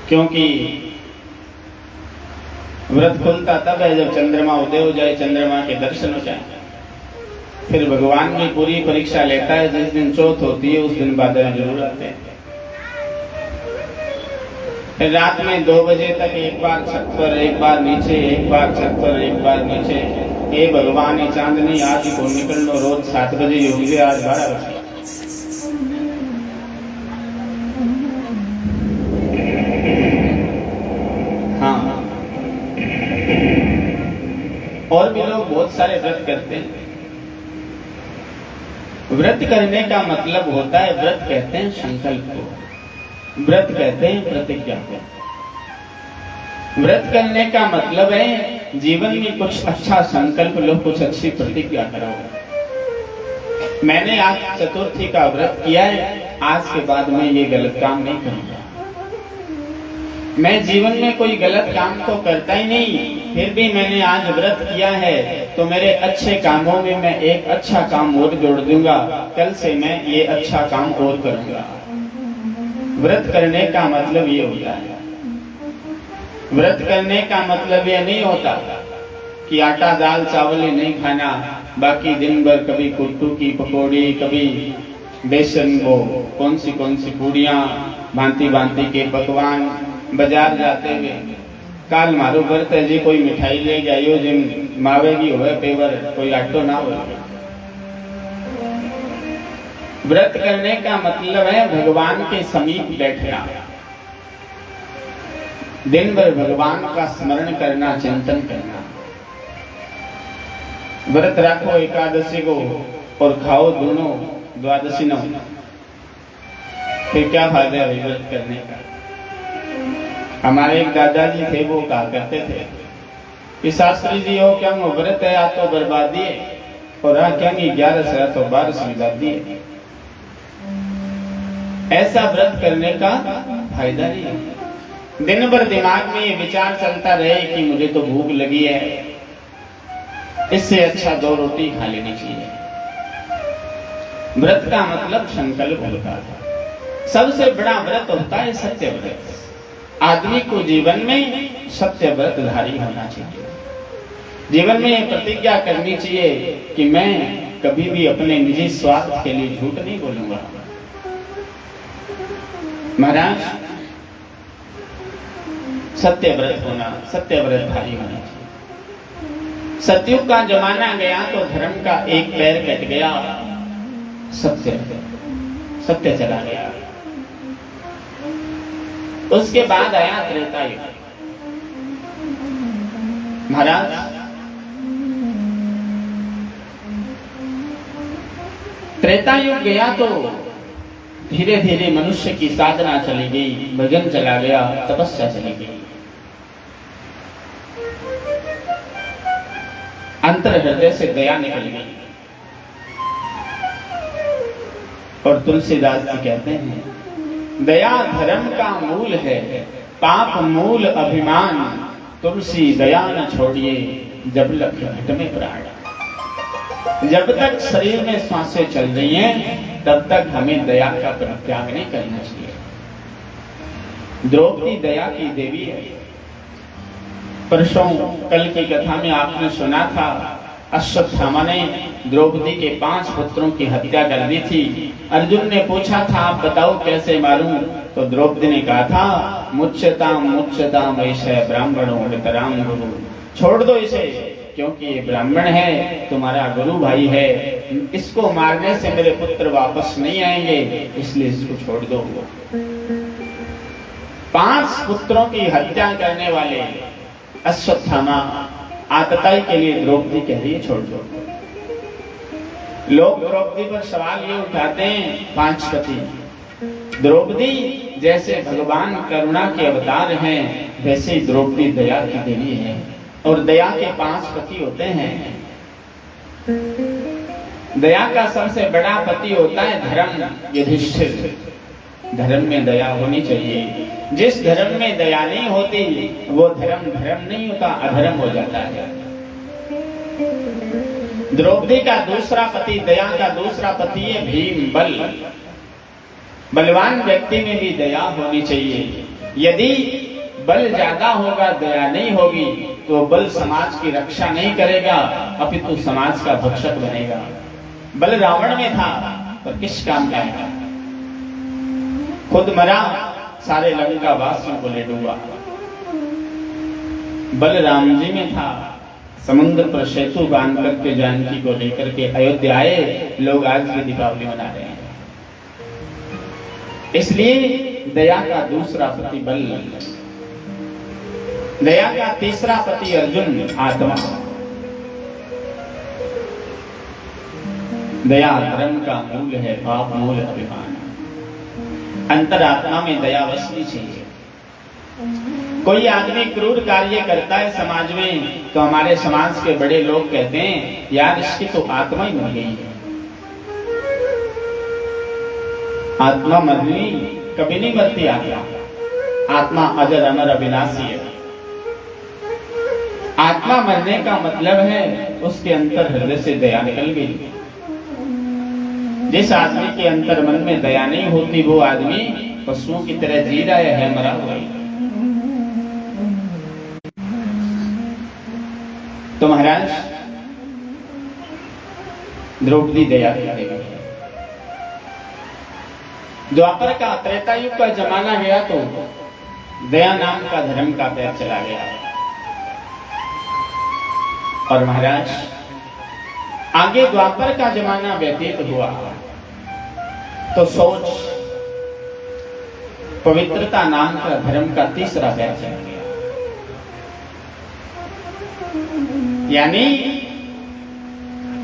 क्योंकि व्रत खुलता तब है जब चंद्रमा उदय हो जाए, चंद्रमा के दर्शन हो जाए। फिर भगवान की पूरी परीक्षा लेता है। जिस दिन चौथ होती है उस दिन बादल जरूर आते हैं। फिर रात में 2 बजे तक एक बार छत पर, एक बार नीचे, एक बार छत पर, एक बार नीचे। हे भगवान, ये चांदनी आज को निकल लो, रोज 7 बजे होंगे, आज 12 बजे। हाँ, और भी लोग बहुत सारे व्रत करते हैं। व्रत करने का मतलब होता है, व्रत कहते हैं संकल्प को, व्रत कहते हैं प्रतिज्ञा को। व्रत करने का मतलब है जीवन में कुछ अच्छा संकल्प लो, कुछ अच्छी प्रतिज्ञा करो। मैंने आज चतुर्थी का व्रत किया है, आज के बाद मैं ये गलत काम नहीं करूंगा। मैं जीवन में कोई गलत काम तो करता ही नहीं, फिर भी मैंने आज व्रत किया है तो मेरे अच्छे कामों में मैं एक अच्छा काम और जोड़ दूंगा। कल से मैं ये अच्छा काम और करूंगा। व्रत करने का मतलब ये होता है। व्रत करने का मतलब ये नहीं होता कि आटा दाल चावल ही नहीं खाना, बाकी दिन भर कभी कुट्टू की पकौड़ी, कभी बेसन वो कौन सी पूड़ियाँ, भांति भांति के पकवान। बाजार जाते हुए काल मारो व्रत है जी, कोई मिठाई ले जाइयो जिम मावेगी होवे पेवर, कोई आटो ना हो। व्रत करने का मतलब है भगवान के समीप बैठना, दिन भर भगवान का स्मरण करना, चिंतन करना। व्रत रखो एकादशी को और खाओ दोनों द्वादशी न, फिर क्या फायदा है व्रत करने का। हमारे एक दादाजी थे, वो कहा करते थे कि शास्त्री जी हो क्या व्रत है, आ तो बर्बादी है, और आ क्या नहीं 11 से तो 12 से बर्बादी है। ऐसा व्रत करने का फायदा नहीं है। दिन भर दिमाग में ये विचार चलता रहे कि मुझे तो भूख लगी है, इससे अच्छा 2 रोटी खा लेनी चाहिए। व्रत का मतलब संकल्प होता है। सबसे बड़ा व्रत होता है सत्य व्रत। आदमी को जीवन में सत्य व्रतधारी होना चाहिए। जीवन में ये प्रतिज्ञा करनी चाहिए कि मैं कभी भी अपने निजी स्वार्थ के लिए झूठ नहीं बोलूंगा। महाराज, सत्य व्रत होना, सत्य व्रतधारी होना चाहिए। सतयुग का जमाना गया तो धर्म का एक पैर कट गया, सत्य चला गया। उसके बाद आया त्रेता युग। महाराज, त्रेता युग गया तो धीरे धीरे मनुष्य की साधना चली गई, भजन चला गया, तपस्या चली गई। अंतर हृदय से दया निकल गई। और तुलसीदास जी कहते हैं, दया धर्म का मूल है, पाप मूल अभिमान, तुलसी दया न छोड़िए, जब लग घट में प्राण। जब तक शरीर में सांसें चल रही हैं, तब तक हमें दया का परित्याग नहीं करना चाहिए। द्रौपदी दया की देवी है। परसों कल की कथा में आपने सुना था, अश्वत्थामा ने द्रौपदी के 5 पुत्रों की हत्या कर दी थी। अर्जुन ने पूछा था, आप बताओ कैसे मारूं? तो द्रौपदी ने कहा था, मुच्यताम ऐसे ब्राह्मणों वितराम गुरु। छोड़ दो इसे, क्योंकि ये ब्राह्मण है, तुम्हारा गुरु भाई है, इसको मारने से मेरे पुत्र वापस नहीं आएंगे, इसलिए इसको छोड़ दो। 5 पुत्रों की हत्या करने वाले अश्वत्थामा आतताई के लिए द्रौपदी कह रही है छोड़ दो। लोग द्रौपदी पर सवाल ये उठाते हैं, 5 पति। द्रौपदी जैसे भगवान करुणा के अवतार हैं, वैसे ही द्रौपदी दया की देवी है। और दया के 5 पति होते हैं। दया का सबसे बड़ा पति होता है धर्म, युधिष्ठिर। धर्म में दया होनी चाहिए। जिस धर्म में दया नहीं होती, वो धर्म नहीं होता, अधर्म हो जाता है। द्रौपदी का दूसरा पति, दया का दूसरा पति है भीम, बल। बलवान व्यक्ति में भी दया होनी चाहिए। यदि बल ज्यादा होगा, दया नहीं होगी, तो बल समाज की रक्षा नहीं करेगा, अपितु समाज का भक्षक बनेगा। बल रावण में था, पर किस काम का है? खुद मरा, सारे लंका वासियों को ले डूबा। बलराम जी में था, समुद्र पर सेतु बांध करके जानकी को लेकर के अयोध्या आए। लोग आज भी दीपावली मना रहे हैं। इसलिए दया का दूसरा पति बल, दया का तीसरा पति अर्जुन आत्मा। दया धर्म का मूल है, पाप मूल अभिमान। अंतरात्मा में दया बसनी चाहिए। कोई आदमी क्रूर कार्य करता है समाज में, तो हमारे समाज के बड़े लोग कहते हैं यार इसकी तो आत्मा ही मर गई है। आत्मा मरनी कभी नहीं मरती। आत्मा अजर अमर अविनाशी है। आत्मा मरने का मतलब है उसके अंतर हृदय से दया निकल गई। जिस आदमी के अंतर मन में दया नहीं होती वो आदमी पशुओं की तरह जी रहा है मरा हुआ है। तो महाराज द्रौपदी दया करेगी। द्वापर का त्रेता युग का जमाना गया तो दया नाम का धर्म का पैर चला गया। और महाराज आगे द्वापर का जमाना व्यतीत हुआ तो सोच पवित्रता नाम का धर्म का तीसरा पैर चला गया। यानी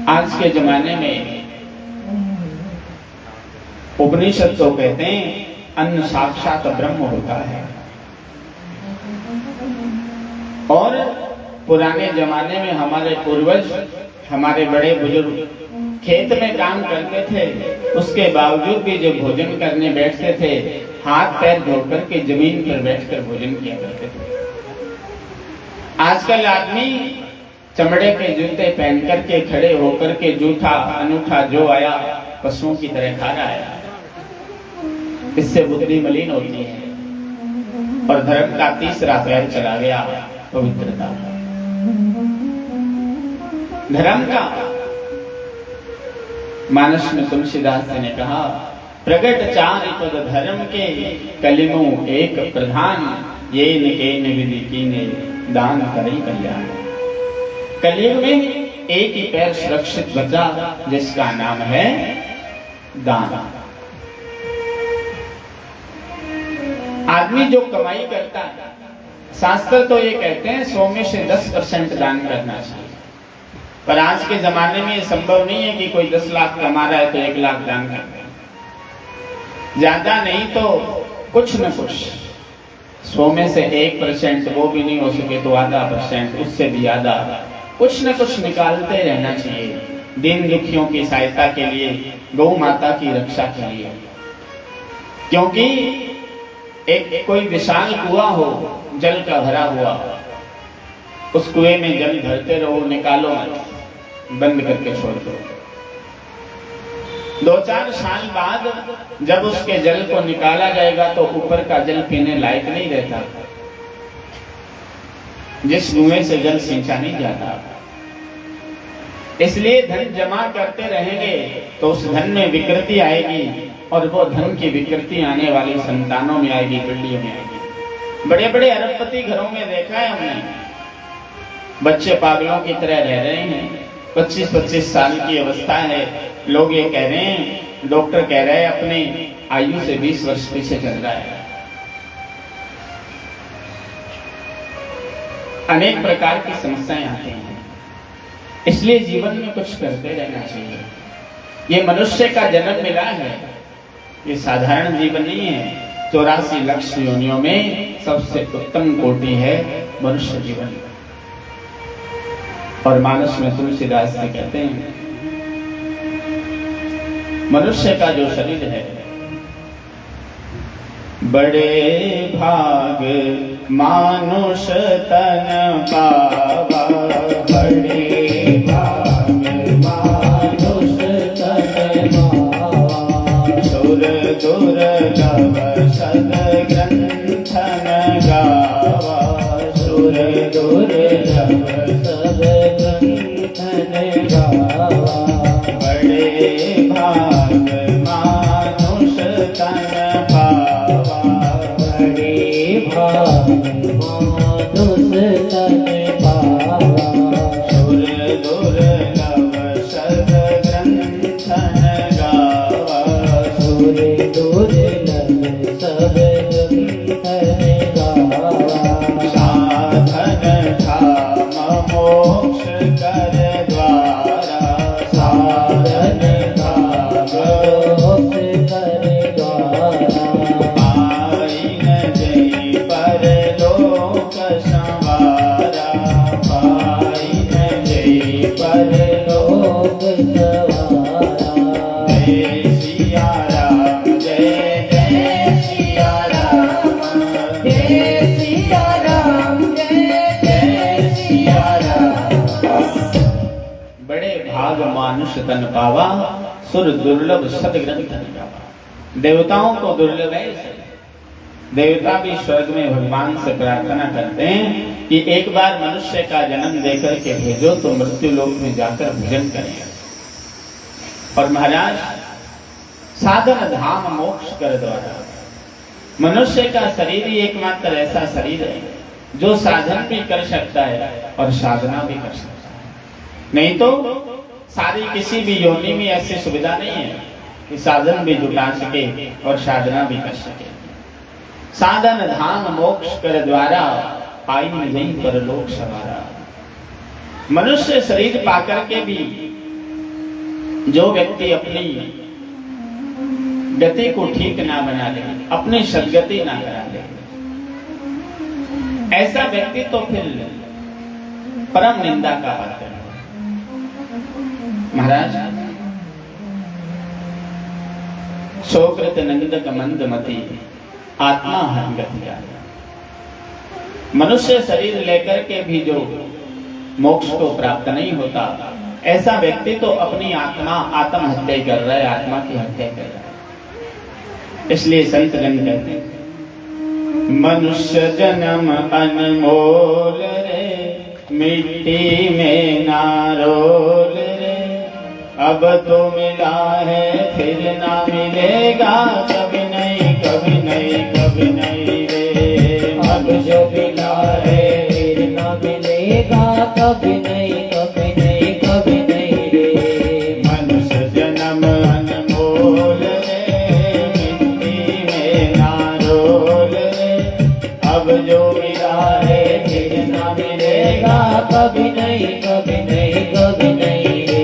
आज के जमाने में उपनिषद तो कहते हैं अन्न साक्षात ब्रह्म होता है। और पुराने जमाने में हमारे पूर्वज, हमारे बड़े बुजुर्ग खेत में काम करते थे, उसके बावजूद भी जब भोजन करने बैठते थे हाथ पैर धोकर के जमीन पर बैठकर भोजन किया करते थे। आजकल आदमी चमड़े के जूते पहन करके खड़े होकर के जूठा अनूठा जो आया पशुओं की तरह खा रहा है। इससे बुद्धि मलिन होती है और धर्म का तीसरा पैर चला गया पवित्रता। धर्म का मानस में तुलसीदास जी ने कहा प्रगट चार पद धर्म के कलिमो एक प्रधान, ये निके विधि कीने दान करी कल्याण। कलयुग में एक ही पैर सुरक्षित बचा जिसका नाम है दान। आदमी जो कमाई करता है, शास्त्र तो ये कहते हैं 100 में से 10% दान करना चाहिए। पर आज के जमाने में ये संभव नहीं है कि कोई 10 लाख कमा रहा है तो 1 लाख दान कर दे। ज्यादा नहीं तो कुछ न कुछ 100 में से 1%, वो भी नहीं हो सके तो आधा %, उससे भी ज्यादा कुछ न कुछ निकालते रहना चाहिए। दीन दुखियों की सहायता के लिए, गौ माता की रक्षा के लिए। क्योंकि एक कोई विशाल कुआं हो जल का भरा हुआ, उस कुएं में जल भरते रहो, निकालो मत, बंद करके छोड़ दो। 2-4 साल बाद जब उसके जल को निकाला जाएगा तो ऊपर का जल पीने लायक नहीं रहता। जिस कुएं से जल सींचा नहीं जाता। इसलिए धन जमा करते रहेंगे तो उस धन में विकृति आएगी और वो धन की विकृति आने वाली संतानों में आएगी, पीढ़ियों में आएगी। बड़े बड़े अरबपति घरों में देखा है हमने, बच्चे पागलों की तरह रह रहे हैं। 25-25 साल की अवस्था है, लोग ये कह रहे हैं, डॉक्टर कह रहे हैं अपने आयु से 20 वर्ष पीछे चल रहा है। अनेक प्रकार की समस्याएं आती हैं। इसलिए जीवन में कुछ करते रहना चाहिए। ये मनुष्य का जन्म मिला है, ये साधारण जीवन नहीं है। 84 लाख योनियों में सबसे उत्तम कोटि है मनुष्य जीवन। और मानस में तुलसीदास जी कहते हैं मनुष्य का जो शरीर है, बड़े भाग मानुष तन पावा, बड़े भाग मानुष तन पावा, सुर दुर्लभ सद ग्रंथन गावा, सुर दुर्लभ सद ग्रंथन गावा, बड़े भाग मानुष तन पावा, मानुष तन पावा सुर दुर्लभ सद ग्रंथन गावा सुर दुर्लभ सब ग्रंथन गावा साधन धाम मोक्ष कर द्वारा साधन धाम मोक्ष कर द्वारा पाइन जय परलोक संवारा पाइन जय परलोक सवारा जय सिया राम जय जय सिया राम जय सिया राम जय जय सिया राम बड़े भाग मानुष तन पावा सुर दुर्लभ सदग्रंथ गावा। देवताओं को दुर्लभ है इसे। देवता भी स्वर्ग में भगवान से प्रार्थना करते हैं कि एक बार मनुष्य का जन्म देकर के भेजो तो मृत्यु लोक में जाकर भजन करेंगे। और महाराज साधन धाम मोक्ष कर द्वारा मनुष्य का शरीर ही एकमात्र ऐसा शरीर है जो साधन भी कर सकता है और साधना भी कर सकता है। नहीं तो सारी किसी भी योनि में ऐसी सुविधा नहीं है कि साधन भी जुटा सके और साधना भी कर सके। साधन धाम मोक्ष कर द्वारा आई नहीं परलोक सवारा। मनुष्य शरीर पाकर के भी जो व्यक्ति अपनी गति को ठीक ना बना ले, अपनी सद्गति ना करा ले, ऐसा व्यक्ति तो फिर परम निंदा का पात्र है। महाराज सोकृत नंदक मंदमती आत्मा हरगति आया। मनुष्य शरीर लेकर के भी जो मोक्ष को प्राप्त नहीं होता, ऐसा व्यक्ति तो अपनी आत्महत्या कर रहा है, आत्मा की हत्या कर रहा है। इसलिए संतगण कहते हैं मनुष्य जन्म अनमोल रे, मिट्टी में ना रोल रे, अब तो मिला है फिर ना मिलेगा, कभी नहीं कभी नहीं कभी नहीं रे। अब जो मिला है फिर ना मिलेगा, कभी नहीं कभी नहीं कभी नहीं रे। मनुष्य जन्म अनमोल रे, मिट्टी में ना रोल रे, अब जो मिला है फिर ना मिलेगा, कभी नहीं कभी नहीं कभी नहीं रे।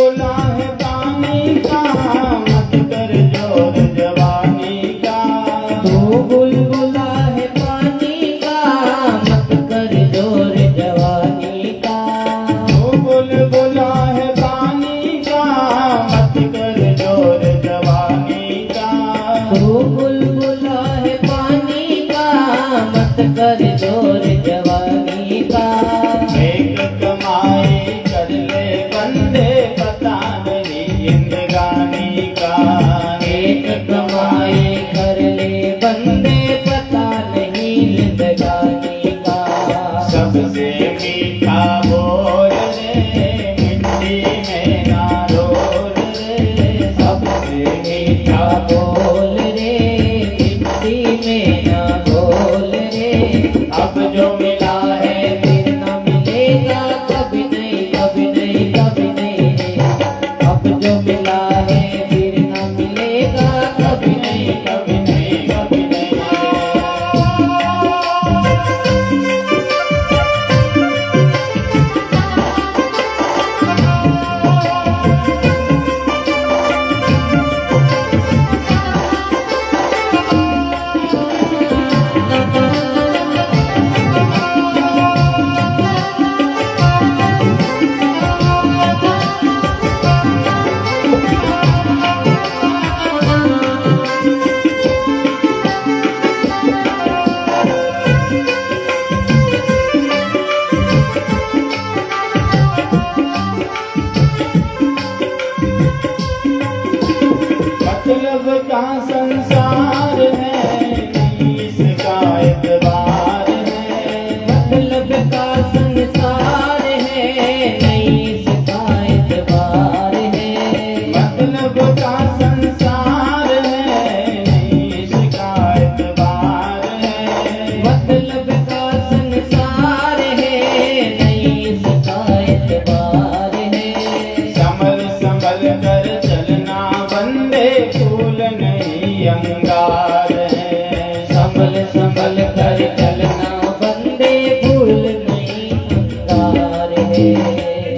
बुलबुला है पानी का, मत कर जोर जवानी का। तू बुलबुला है पानी का, मत कर जोर जवानी का। तू बुलबुला है पानी का, मत कर जोर जवानी का। तू बुलबुला है पानी का, मत कर जोर जवानी का। एक कमाई कर ले बंदे, पता नहीं जिंदगानी का। एक कमाई कर ले बंदे, पता नहीं जिंदगानी का। सबसे मीठा बोल रे, मिट्टी में ना रोल रे। सबसे मीठा बोल रे, मिट्टी में ना बोल रे। अब जो मिला है फिर न मिलेगा, कभी नहीं कभी नहीं कभी नहीं रे। अब जो मिला है फिर न मिलेगा, कभी नहीं कभी नहीं कभी नहीं। मतलब का संसार है, नहीं इसका एतबार है। मतलब का संसार है, नहीं इसका एतबार है। मतलब का संसार है, नहीं इसका एतबार है। मतलब का संसार है, नहीं इसका एतबार है। संभल संभल कर चलना बंदे, फूल नहीं अंगार है। संभल संभल कर चलना बंदे, फूल नहीं अंगार है।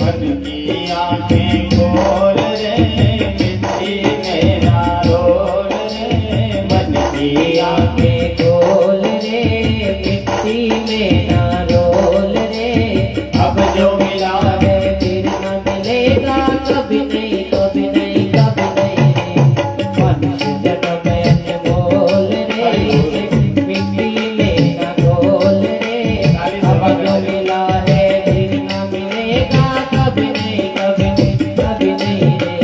मन की आंखें खोल रे, मिट्टी में ना रोल रे। मन की आंखें खोल रे, मिट्टी में ना रोल रे। अब जो मिला है फिर न मिलेगा, कभी नहीं कभी नहीं कभी नहीं रे। मनुष्य जन्म अनमोल रे, मिट्टी में न घोल रे। अब जो मिला है फिर न मिलेगा, कभी नहीं कभी नहीं कभी नहीं रे।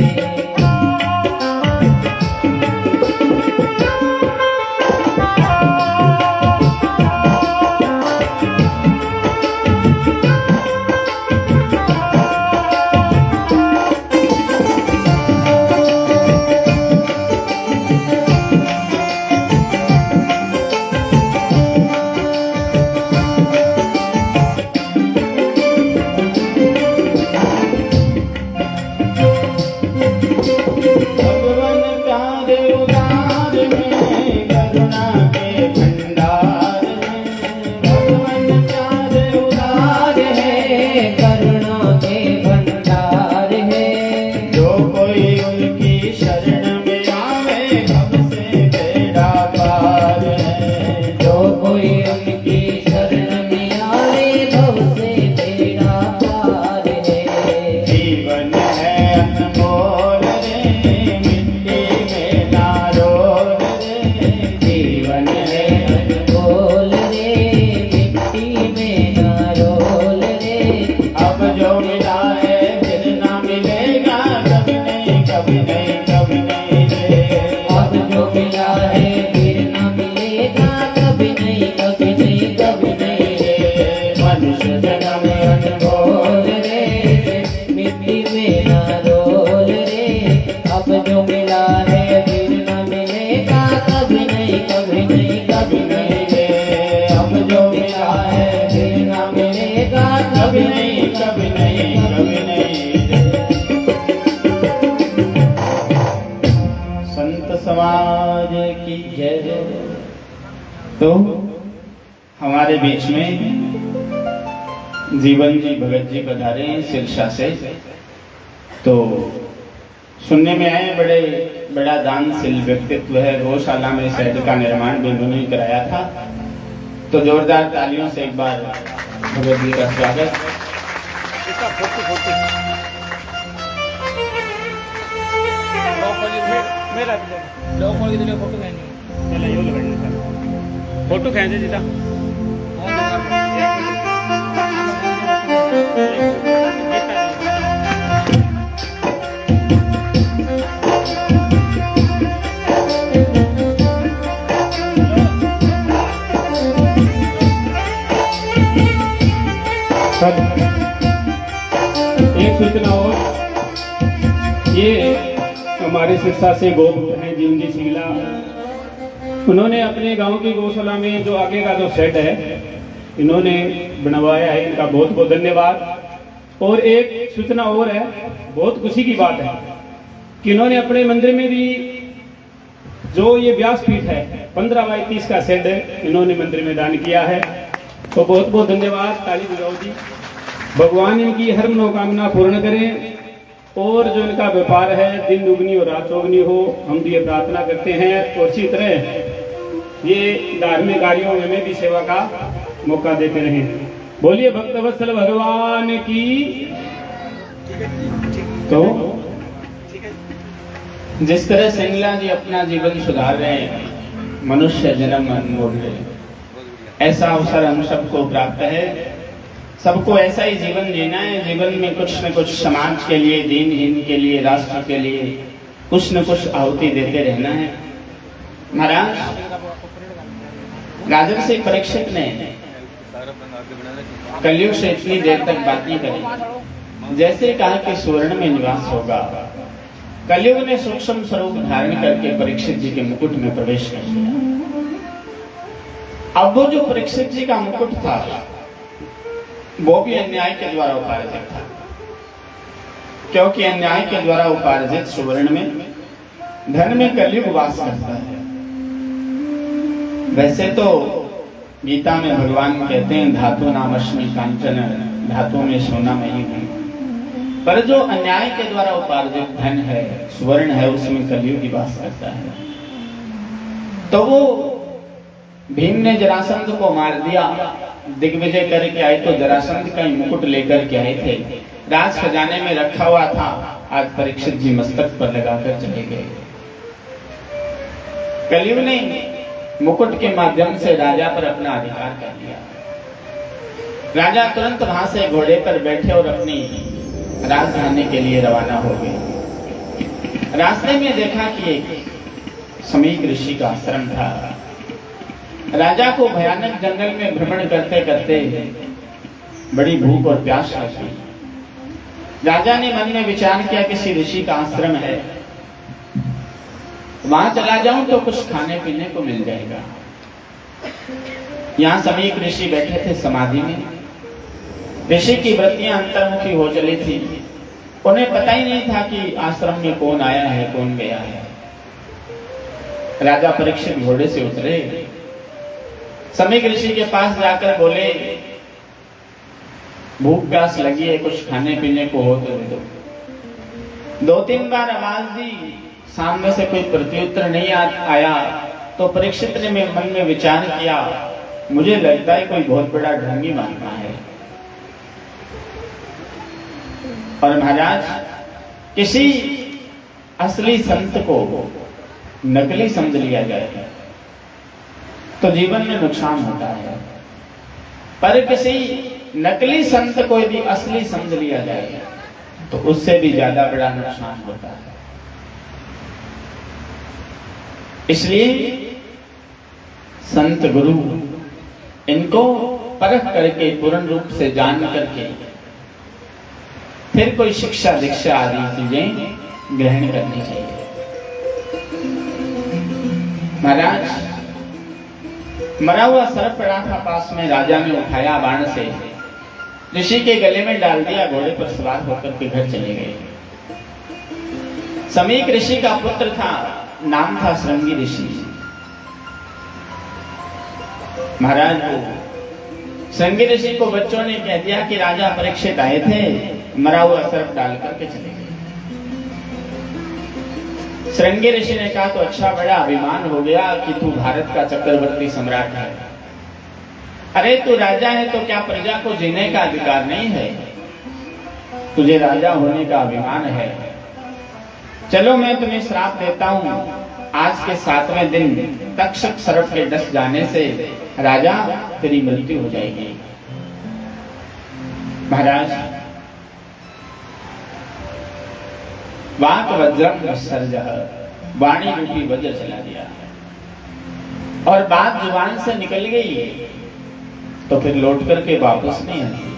भगवन प्यारे उदार में, करुणा के भंडार में। भगवन प्यारे उदार है, करुणा के भंडार है। जो कोई उनकी शरण में आवे, सबसे बेड़ा पार है। जो कोई उनकी शरण में आए, भव से बेड़ा पार है। जीवन है अनमोल रे, मिट्टी में ना रोल रे। जीवन है अनमोल रे, मिट्टी में ना रोल रे। अब जो मिला है फिर ना मिलेगा, कभी नहीं कभी नहीं कभी नहीं रे। अब जो मिला है फिर न मिलेगा, कभी नहीं कभी नहीं कभी नहीं रे। मनुष्य जन्म अनमोल रे, मिट्टी में ना रोल रे। अब जो मिला है फिर न मिलेगा, कभी नहीं कभी नहीं कभी नहीं रे। अब जो मिला है फिर न मिलेगा, कभी नहीं कभी नहीं कभी नहीं रे। संत समाज की जय। तो हमारे बीच में जीवन जी भगत जी पधारे हैं सिरसा से। तो सुनने में आए बड़ा दानशील व्यक्तित्व है। गौशाला में शेड का निर्माण भी उन्होंने कराया था। तो जोरदार तालियों से एक बार भगत जी का स्वागत। फोटो खेचे जीता एक सूचना और, ये हमारे सिरसा से गोपुत्र हैं जीवन जी सिंगला, उन्होंने अपने गांव की गौशाला में जो आगे का जो शेड है इन्होंने बनवाया है, इनका बहुत बहुत धन्यवाद। और एक सूचना और है, बहुत खुशी की बात है कि इन्होंने अपने मंदिर में भी जो ये व्यासपीठ है 15 बाई 30 का शेड इन्होंने मंदिर में दान किया है। तो बहुत बहुत धन्यवाद, ताली बजाओ जी। भगवान इनकी हर मनोकामना पूर्ण करें और जो इनका व्यापार है दिन दुगनी और रात चौगनी हो, हम तो ये प्रार्थना करते हैं। और इसी तरह ये धार्मिक कार्यों में भी सेवा का मौका देते रहें। बोलिए भक्तवत्सल भगवान की। तो जिस तरह सिंगला जी अपना जीवन सुधार रहे हैं, मनुष्य जन्म अनमोल है, ऐसा अवसर हम सबको प्राप्त है। सबको ऐसा ही जीवन जीना है। जीवन में कुछ न कुछ समाज के लिए, दीनहीन के लिए, राष्ट्र के लिए कुछ न कुछ आहुति देते रहना है। महाराज राजर्षि परीक्षित ने कलयुग से इतनी देर तक बातें करी, जैसे कहा कि सुवर्ण में निवास होगा। कलयुग ने सूक्ष्म स्वरूप धारण करके परीक्षित जी के मुकुट में प्रवेश कर लिया। अब वो जो परीक्षित जी का मुकुट था वो भी अन्याय के द्वारा उपार्जित था, क्योंकि अन्याय के द्वारा उपार्जित सुवर्ण में, धन में कलयुग वास करता है। वैसे तो गीता में भगवान कहते हैं धातु नामस्मि कांचन, धातु में सोना मैं ही हूं। पर जो अन्याय के द्वारा उपार्जित धन है, सुवर्ण है, उसमें कलयुग ही वास करता है। तो वो भीम ने जरासंध को मार दिया, दिग्विजय करके आए तो जरासंध का ही मुकुट लेकर के आए थे, राज खजाने में रखा हुआ था। आज परीक्षित जी मस्तक पर लगाकर चले गए। कलयुग ने मुकुट के माध्यम से राजा पर अपना अधिकार कर लिया। राजा तुरंत वहां से घोड़े पर बैठे और अपनी राजधानी के लिए रवाना हो गए। रास्ते में देखा कि एक समीक ऋषि का आश्रम था। राजा को भयानक जंगल में भ्रमण करते करते बड़ी भूख और प्यास लगी। राजा ने मन में विचार किया किसी ऋषि का आश्रम है, वहां चला जाऊं तो कुछ खाने पीने को मिल जाएगा। यहां समीक ऋषि बैठे थे समाधि में। ऋषि की वृत्तियां अंतर्मुखी हो चली थी। उन्हें पता ही नहीं था कि आश्रम में कौन आया है कौन गया है। राजा परीक्षित घोड़े से उतरे, समीक ऋषि के पास जाकर बोले भूख प्यास लगी है, कुछ खाने पीने को हो तो दे दो। 2-3 बार आवाज दी, सामने से कोई प्रत्युत्तर नहीं आया। तो परीक्षित ने मन में विचार किया, मुझे लगता है कोई बहुत बड़ा ढोंगी महात्मा है। और महाराज किसी असली संत को नकली समझ लिया जाए तो जीवन में नुकसान होता है, पर किसी नकली संत को यदि असली समझ लिया जाए तो उससे भी ज्यादा बड़ा नुकसान होता है। इसलिए संत गुरु इनको परख करके पूर्ण रूप से जान करके फिर कोई शिक्षा दीक्षा आदि चीजें ग्रहण करनी चाहिए। महाराज मरा हुआ सर्प पड़ा था पास में, राजा ने उठाया बाण से ऋषि के गले में डाल दिया, घोड़े पर सवार होकर के घर चले गए। समीक ऋषि का पुत्र था, नाम था श्रृंगी ऋषि। महाराज श्रृंगी ऋषि को बच्चों ने कह दिया कि राजा परीक्षित आए थे, मरा हुआ सर्प डाल करके चले गए। श्रृंगी ऋषि ने कहा, तो अच्छा बड़ा अभिमान हो गया कि तू भारत का चक्रवर्ती सम्राट है। अरे तू राजा है तो क्या प्रजा को जीने का अधिकार नहीं है? तुझे राजा होने का अभिमान है। चलो मैं तुम्हें श्राप देता हूं, आज के 7वें दिन तक्षक सर्प के डस जाने से राजा तेरी मृत्यु हो जाएगी। महाराज, वाक वज्रम विसर्जः, वाणी रूपी वज्र चला दिया और बात जुबान से निकल गई तो फिर लौट करके वापस नहीं आती।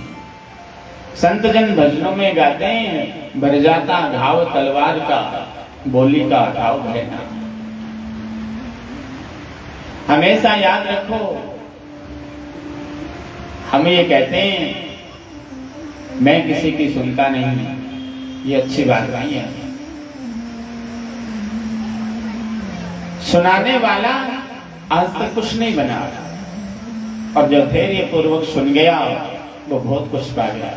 संत जन भजनों में गाते हैं, भर जाता घाव तलवार का, बोली का घाव भरे ना। हमेशा याद रखो, हम ये कहते हैं मैं किसी की सुनता नहीं, ये अच्छी बात नहीं है। सुनाने वाला आज तक कुछ नहीं बना और जो धैर्य पूर्वक सुन गया वो बहुत कुछ पा गया।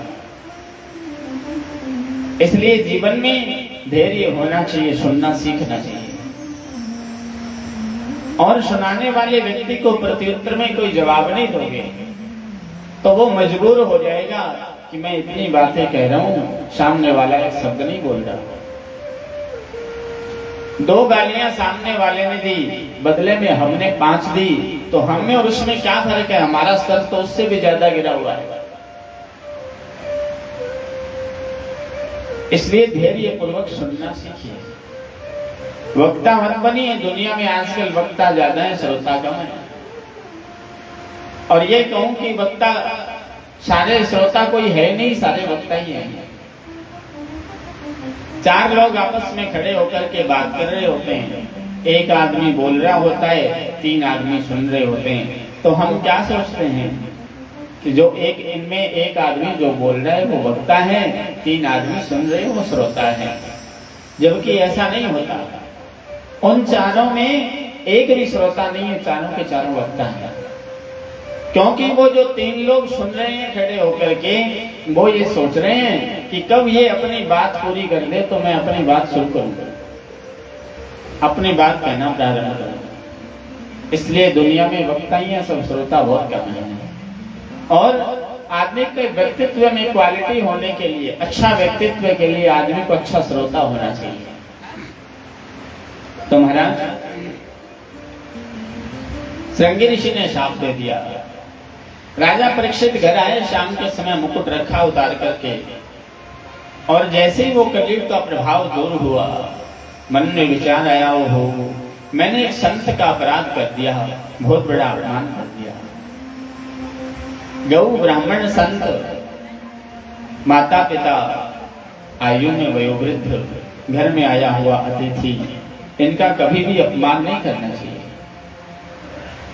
इसलिए जीवन में धैर्य होना चाहिए, सुनना सीखना चाहिए। और सुनाने वाले व्यक्ति को प्रत्युत्तर में कोई जवाब नहीं दोगे तो वो मजबूर हो जाएगा कि मैं इतनी बातें कह रहा हूं, सामने वाला एक शब्द नहीं बोल रहा। 2 गालियां सामने वाले ने दी, बदले में हमने 5 दी, तो हम में और उसमें क्या फर्क है? हमारा स्तर तो उससे भी ज्यादा गिरा हुआ है। इसलिए धैर्य पूर्वक सुनना सीखिए। वक्ता मत बनिए। दुनिया में आजकल वक्ता ज्यादा है, श्रोता कम है। और ये कहूं कि वक्ता सारे श्रोता कोई है नहीं, सारे वक्ता ही हैं। 4 लोग आपस में खड़े होकर के बात कर रहे होते हैं, एक आदमी बोल रहा होता है, 3 आदमी सुन रहे होते हैं। तो हम क्या सोचते हैं कि जो इनमें एक आदमी जो बोल रहा है वो वक्ता है, 3 आदमी सुन रहे वो श्रोता है। जबकि ऐसा नहीं होता। उन चारों में एक भी श्रोता नहीं है, चारों के चारों वक्ता है। क्योंकि वो जो 3 लोग सुन रहे हैं खड़े होकर के, वो ये सोच रहे हैं कि कब ये अपनी बात पूरी कर दे तो मैं अपनी बात शुरू करूंगा, अपनी बात कहना प्रारंभ करूंगा। इसलिए दुनिया में वक्ता ही है, सब श्रोता बहुत कम है। और आदमी के व्यक्तित्व में क्वालिटी होने के लिए, अच्छा व्यक्तित्व के लिए आदमी को अच्छा श्रोता होना चाहिए। तो महाराज, श्रृंगी ऋषि ने शाप दे दिया। राजा परीक्षित घर आए, शाम के समय मुकुट रखा उतार करके, और जैसे ही वो कलीब का प्रभाव दूर हुआ, मन में विचार आया, हो मैंने एक संत का अपराध कर दिया, बहुत बड़ा अपमान कर दिया। गौ ब्राह्मण संत, माता पिता, आयु में वयोवृद्ध, घर में आया हुआ अतिथि, इनका कभी भी अपमान नहीं करना चाहिए।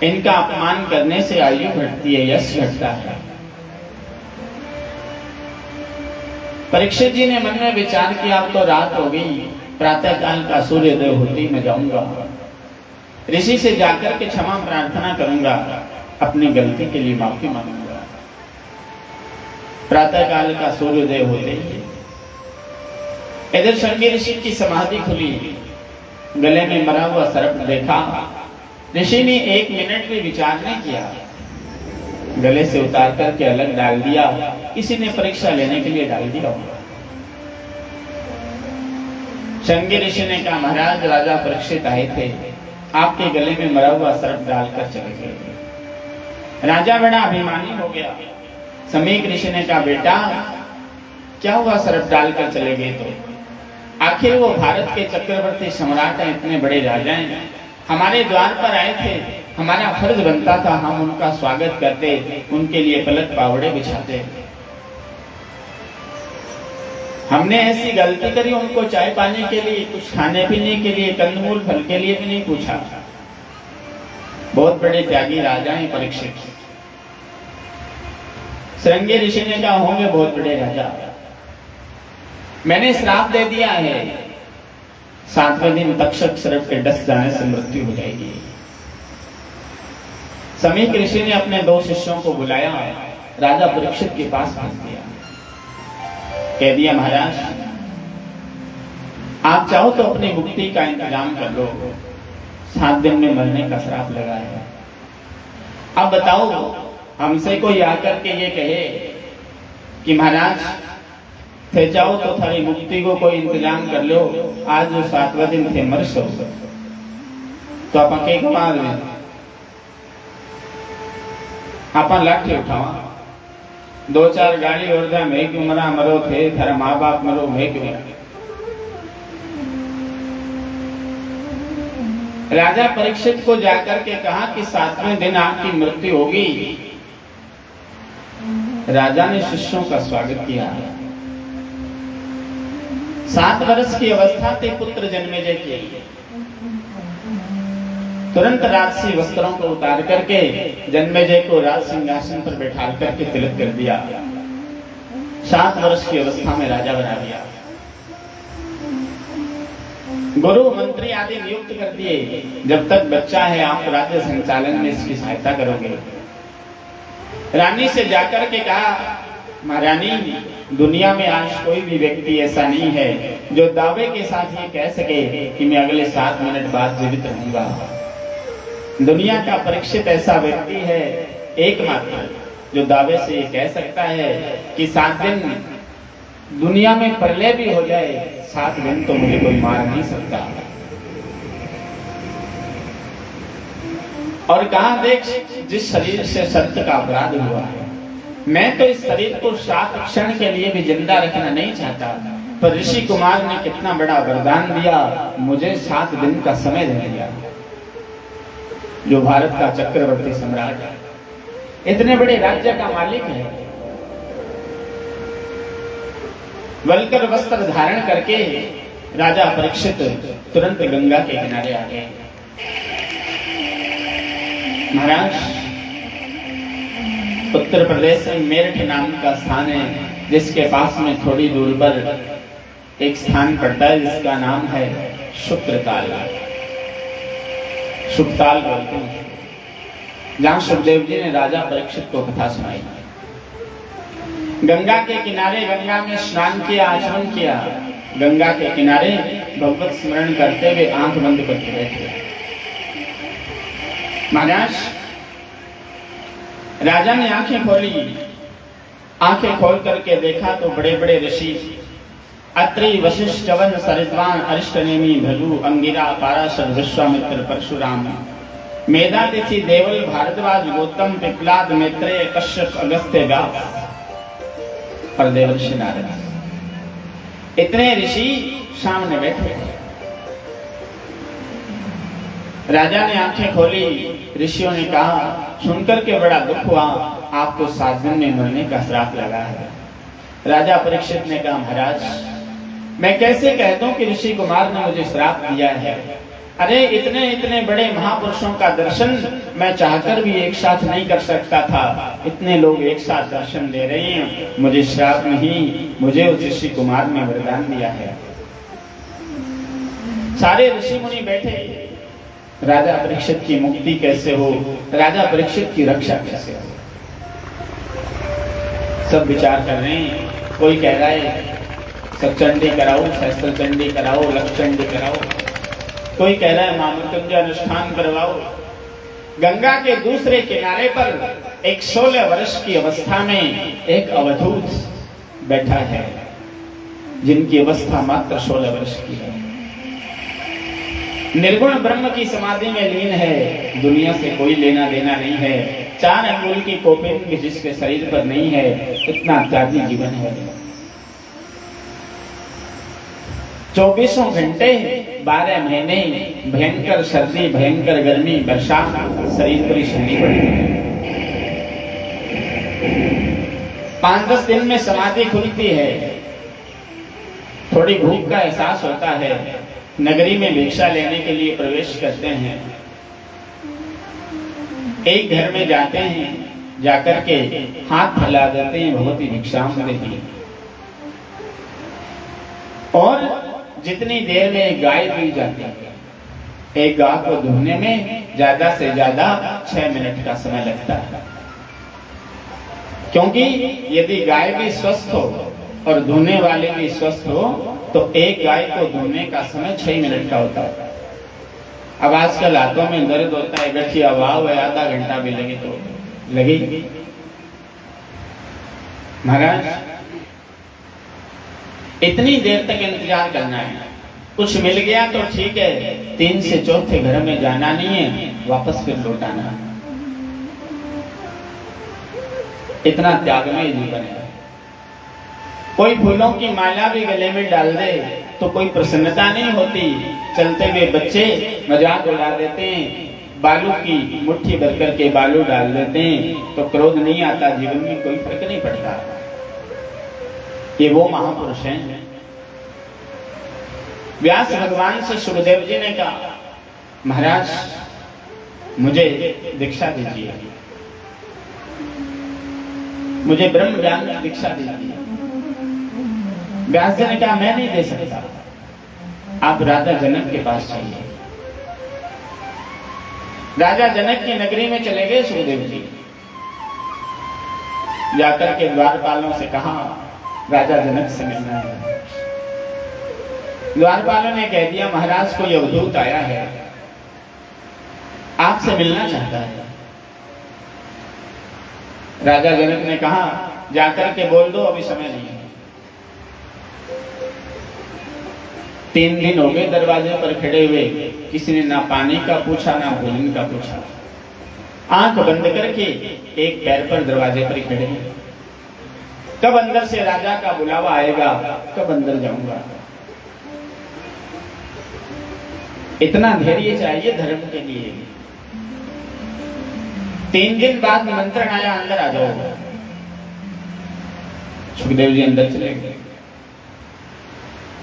इनका अपमान करने से आयु घटती है, यश घटता है। परीक्षित जी ने मन में विचार किया, अब तो रात हो गई, प्रातः काल का सूर्योदय होते ही मैं जाऊंगा, ऋषि से जाकर के क्षमा प्रार्थना करूंगा, अपनी गलती के लिए माफी मांगूंगा। प्रातः काल का सूर्योदय होते ही इधर श्रृंगी ऋषि की समाधि खुली, गले में मरा हुआ सर्प देखा। ऋषि ने 1 मिनट भी विचार नहीं किया, गले से उतार करके अलग डाल दिया। किसी ने परीक्षा लेने के लिए डाल दिया होगा। श्रृंगी ऋषि ने कहा, महाराज राजा परीक्षित आए थे, आपके गले में मरा हुआ सर्प डालकर चले गए। राजा बड़ा अभिमानी हो गया। समीक ऋषि ने कहा, बेटा क्या हुआ सर्प डालकर चले गए? तो आखिर वो भारत के चक्रवर्ती सम्राट हैं, इतने बड़े राजा हैं, हमारे द्वार पर आए थे, हमारा फर्ज बनता था हम उनका स्वागत करते, उनके लिए पलक पावड़े बिछाते। हमने ऐसी गलती करी, उनको चाय पानी के लिए, कुछ खाने पीने के लिए, कंदमूल फल के लिए भी नहीं पूछा। बहुत बड़े त्यागी राजा हैं परीक्षित। श्रृंगी ऋषि ने कहा, होंगे बहुत बड़े राजा, मैंने श्राप दे दिया है, 7वें दिन तक्षक सर्प के डस जाने से मृत्यु हो जाएगी। समीक ऋषि ने अपने 2 शिष्यों को बुलाया, राजा परीक्षित के पास भेज दिया। कह दिया, महाराज आप चाहो तो अपनी मुक्ति का इंतजाम कर लो, 7 दिन में मरने का श्राप लगा है। अब बताओ, हमसे कोई आकर के ये कहे कि महाराज थे जाओ तो थारी मुक्ति को कोई इंतजाम कर लो, आज जो 7वां दिन थे मर सो, तो आप के कमा रहे, आप लाठी उठावा, 2-4 गाड़ी और जा, मैं क्यों मरा, मरो थे थारा माँ बाप मरो, मैं क्यों। राजा परीक्षित को जाकर के कहा कि 7वें दिन आपकी मृत्यु होगी। राजा ने शिष्यों का स्वागत किया। 7 वर्ष की अवस्था थे पुत्र जन्मेजय के। तुरंत राजसी वस्त्रों को उतार करके जन्मेजय को राज सिंहासन पर बैठा करके तिलक कर दिया। 7 वर्ष की अवस्था में राजा बना दिया। गुरु मंत्री आदि नियुक्त कर दिए, जब तक बच्चा है आप राज्य संचालन में इसकी सहायता करोगे। रानी से जाकर के कहा, महारानी दुनिया में आज कोई भी व्यक्ति ऐसा नहीं है जो दावे के साथ ये कह सके कि मैं अगले 7 मिनट बाद जीवित रहूंगा। दुनिया का परीक्षित ऐसा व्यक्ति है एकमात्र जो दावे से ये कह सकता है कि 7 दिन दुनिया में प्रलय भी हो जाए, 7 दिन तो मुझे कोई मार नहीं सकता। और कहा, देख जिस शरीर से सत्य का अपराध हुआ है, मैं तो इस शरीर को 7 क्षण के लिए भी जिंदा रखना नहीं चाहता, पर ऋषि कुमार ने कितना बड़ा वरदान दिया, मुझे 7 दिन का समय दे दिया। जो भारत का चक्रवर्ती सम्राट है, इतने बड़े राज्य का मालिक है, वल्कर वस्त्र धारण करके राजा परीक्षित तुरंत गंगा के किनारे आ गए। महाराज, उत्तर प्रदेश में मेरठ नाम का स्थान है, जिसके पास में थोड़ी दूर पर एक स्थान पड़ता है जिसका नाम है शुक्रताल। शुक्रताल बोलते हैं, जहां सुखदेव जी ने राजा परीक्षित को कथा सुनाई। गंगा के किनारे गंगा में स्नान किया, आचमन किया, गंगा के किनारे भगवत स्मरण करते हुए आंख बंद करके बैठे। महाराज, राजा ने आंखें खोली, आंखें खोल करके देखा तो बड़े बड़े ऋषि अत्रि, वशिष्ठ, च्यवन, सरिद्वान, अरिष्टनेमि, भृगु, अंगिरा, पाराशर, विश्वामित्र, परशुराम, मेधातिथि, देवल, भारद्वाज, गौतम, पिप्लाद, मैत्रेय, कश्यप, अगस्त्य, व्यास और देवर्षि नारद, इतने ऋषि सामने बैठे। राजा ने आंखें खोली, ऋषियों ने कहा, सुनकर के बड़ा दुख हुआ, आपको 7 दिन में मरने का श्राप लगा है। राजा परीक्षित ने कहा, महाराज मैं कैसे कह दूं कि ऋषि कुमार ने मुझे श्राप दिया है। अरे इतने इतने बड़े महापुरुषों का दर्शन मैं चाहकर भी एक साथ नहीं कर सकता था, इतने लोग एक साथ दर्शन दे रहे हैं, मुझे श्राप नहीं, मुझे उस ऋषि कुमार ने वरदान दिया है। सारे ऋषि मुनि बैठे, राजा परीक्षित की मुक्ति कैसे हो, राजा परीक्षित की रक्षा कैसे हो, सब विचार कर रहे हैं। कोई कह रहा है सचंडी कराओ, सहस्त्र चंडी कराओ, लक्ष चंडी कराओ, कोई कह रहा है महामृत्युंजय अनुष्ठान करवाओ। गंगा के दूसरे किनारे पर एक 16 वर्ष की अवस्था में एक अवधूत बैठा है, जिनकी अवस्था मात्र 16 वर्ष की है, निर्गुण ब्रह्म की समाधि में लीन है, दुनिया से कोई लेना देना नहीं है, 4 अंगुल की कोपिन भी जिसके शरीर पर नहीं है, इतना त्यागी जीवन है। 24 घंटे 12 महीने भयंकर सर्दी, भयंकर गर्मी, बरसात शरीर पर सहनी पड़ती है। 5-10 दिन में समाधि खुलती है, थोड़ी भूख का एहसास होता है, नगरी में भिक्षा लेने के लिए प्रवेश करते हैं। एक घर में जाते हैं, जाकर के हाथ फैला देते हैं, भगवती भिक्षाम देती है। और जितनी देर में एक गाय दुही जाती है, एक गाय को दुहने में ज्यादा से ज्यादा 6 मिनट का समय लगता है, क्योंकि यदि गाय भी स्वस्थ हो और दुहने वाले भी स्वस्थ हो तो एक गाय को धोने का समय 6 मिनट का होता है। अब आजकल हाथों में दर्द होता है, गठिया भाव है, आधा घंटा भी लगे तो लगेगी। महाराज इतनी देर तक इंतजार करना है, कुछ मिल गया तो ठीक है, 3 से 4थे घर में जाना नहीं है, वापस फिर लौटाना है। इतना त्यागमय जीवन है। कोई फूलों की माला भी गले में डाल दे तो कोई प्रसन्नता नहीं होती। चलते हुए बच्चे मजाक उड़ा देते हैं, बालू की मुट्ठी भर करके बालू डाल देते हैं तो क्रोध नहीं आता, जीवन में कोई फर्क नहीं पड़ता। ये वो महापुरुष हैं। व्यास भगवान से सुखदेव जी ने कहा, महाराज मुझे दीक्षा दीजिए, मुझे ब्रह्म ज्ञान की दीक्षा दीजिए। व्यास जी ने कहा, मैं नहीं दे सकता, आप राजा जनक के पास जाइए। राजा जनक की नगरी में चले गए सुखदेव जी। जाकर के द्वारपालों से कहा, राजा जनक से मिलना है। द्वारपालों ने कह दिया, महाराज कोई अवधूत आया है, आपसे मिलना चाहता है। राजा जनक ने कहा, जाकर के बोल दो अभी समय नहीं है। 3 दिन हो गए दरवाजे पर खड़े हुए, किसी ने ना पानी का पूछा ना भोजन का पूछा। आंख बंद करके एक पैर पर दरवाजे पर खड़े हैं। कब अंदर से राजा का बुलावा आएगा, कब अंदर जाऊंगा। इतना धैर्य चाहिए धर्म के लिए। 3 दिन बाद निमंत्रण आया, अंदर आ जाओ। सुखदेव जी अंदर चले गए।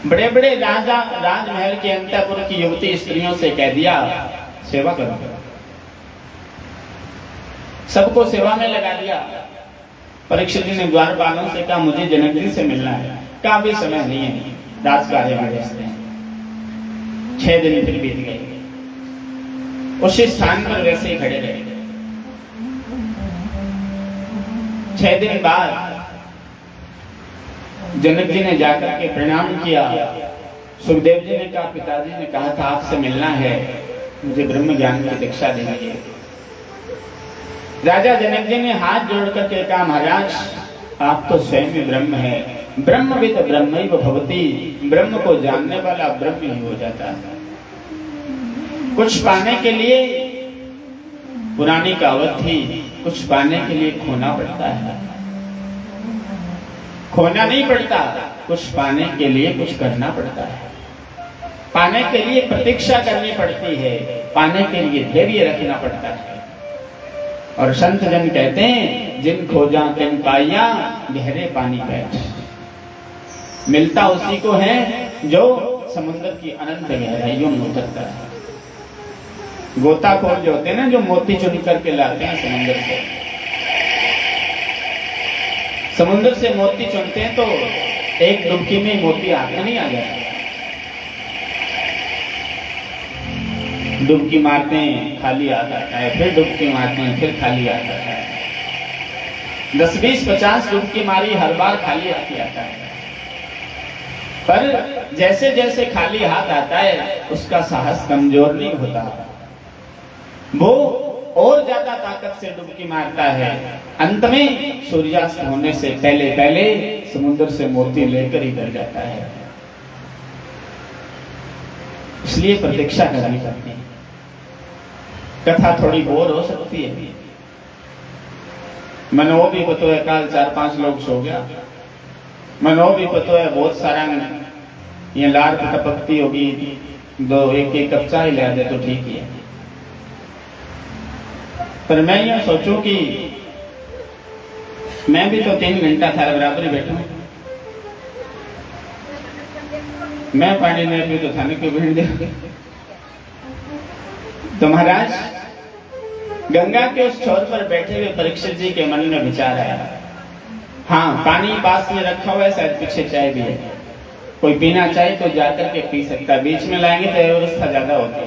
बड़े बड़े राजा राजमहल के अंतःपुर की युवती स्त्रियों से कह दिया, सेवा करो। सबको सेवा में लगा दिया। परीक्षित जी ने द्वारपालों से कहा, मुझे जनक जी से मिलना है। कहा भी समय नहीं है, राजकार्य में व्यस्त हैं। 6 दिन फिर बीत गए, उसी स्थान पर वैसे ही खड़े रहे। 6 दिन बाद जनक जी ने जाकर के प्रणाम किया। सुखदेव जी ने कहा, पिताजी ने कहा था आपसे मिलना है, मुझे ब्रह्म ज्ञान की दीक्षा देनी है। राजा जनक जी ने हाथ जोड़ करके कहा, महाराज आप तो स्वयं ही ब्रह्म है, ब्रह्मविद ब्रह्मैव भवति, ब्रह्म को जानने वाला ब्रह्म ही हो जाता है। कुछ पाने के लिए पुरानी कहावत थी, कुछ पाने के लिए खोना पड़ता है। खोना नहीं पड़ता, कुछ पाने के लिए कुछ करना पड़ता है। पाने के लिए प्रतीक्षा करनी पड़ती है, पाने के लिए धैर्य रखना पड़ता है। और संत जन कहते हैं, जिन खोजा तिन पाया, गहरे पानी बैठ। मिलता उसी को है जो समुद्र की अनंत गहराइयों में उतरता है। गोताखोर जो होते हैं ना, जो मोती चुन करके लाते हैं समुद्र से, समुद्र से मोती चुनते हैं तो एक डुबकी में मोती हाथ में नहीं आ जाता। डुबकी मारते हैं, खाली आ जाता है, फिर डुबकी मारते हैं, फिर खाली आ जाता है। 10, 20, 50 डुबकी मारी, हर बार खाली हाथ ही आता है। पर जैसे जैसे खाली हाथ आता है, उसका साहस कमजोर नहीं होता, वो और ज्यादा ताकत से डुबकी मारता है। अंत में सूर्यास्त होने से पहले पहले समुद्र से मोती लेकर ही डर जाता है। इसलिए प्रतीक्षा करनी पड़ती है। कथा थोड़ी बोर हो सकती है, मनो भी पतो है काल 4-5 लोग सो गया, मनो भी पतो है बहुत सारा ये लार टपकती होगी, 1-1 कप चाय ले दे तो ठीक ही है। पर मैं ये सोचूं कि मैं भी तो 3 घंटा थारे बराबर ही बैठूं, मैं पानी नहीं पी तो थाने क्यों भेज दे। तो महाराज गंगा के उस छोर पर बैठे हुए परीक्षित जी के मन में विचार आया, हाँ पानी पास में रखा हुआ है, शायद पीछे चाय भी है, कोई पीना चाहे तो जाकर के पी सकता, बीच में लाएंगे तो व्यवस्था ज्यादा होती।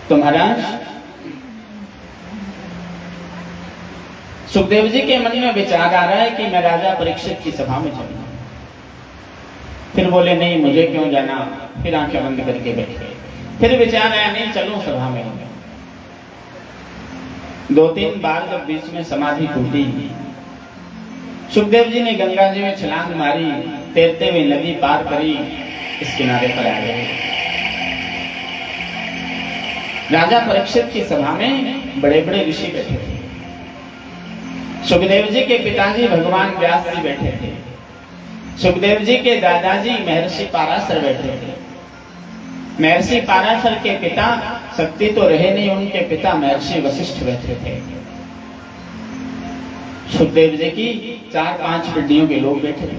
तो महाराज सुखदेव जी के मन में विचार आ रहा है कि मैं राजा परीक्षित की सभा में चलूं। फिर बोले नहीं मुझे क्यों जाना, फिर आंखें बंद करके बैठे। फिर विचार आया नहीं चलो सभा में। 2-3 बार जब बीच में समाधि टूटी, सुखदेव जी ने गंगा जी में छलांग मारी, तैरते हुए नदी पार करी, इस किनारे पर आ गए। राजा परीक्षित की सभा में बड़े बड़े ऋषि बैठे थे। सुखदेव जी के पिताजी भगवान व्यास जी बैठे थे। सुखदेव जी के दादाजी महर्षि पाराशर बैठे थे। महर्षि पाराशर के पिता शक्ति तो रहे नहीं, उनके पिता महर्षि वशिष्ठ बैठे थे। सुखदेव जी की 4-5 पीढ़ियों के लोग बैठे थे।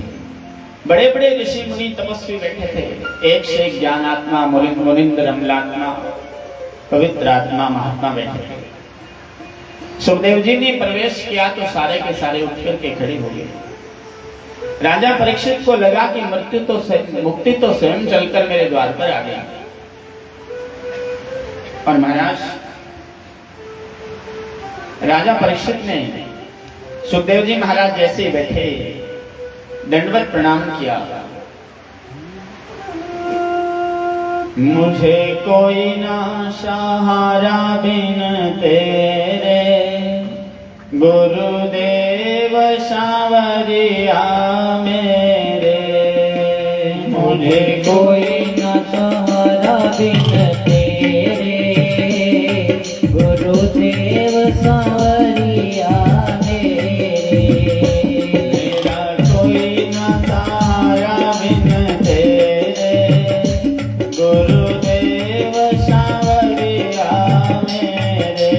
बड़े बड़े ऋषि मुनि तपस्वी बैठे थे। एक से एक ज्ञानात्मा, मुनिंद्र, अमलात्मा, पवित्र आत्मा, महात्मा बैठे थे। सुखदेव जी ने प्रवेश किया तो सारे के सारे उठ करके खड़े हो गए। राजा परीक्षित को लगा कि मुक्ति तो स्वयं चलकर मेरे द्वार पर आ गया। और महाराज राजा परीक्षित ने सुखदेव जी महाराज जैसे बैठे दंडवत प्रणाम किया। मुझे कोई ना सहारा बिन तेरे, गुरुदेव सांवरिया मेरे। मुझे कोई न सहारा बिन तेरे, गुरुदेव सांवरिया मेरे। मेरा कोई न सहारा बिन तेरे, गुरुदेव सांवरिया मेरे।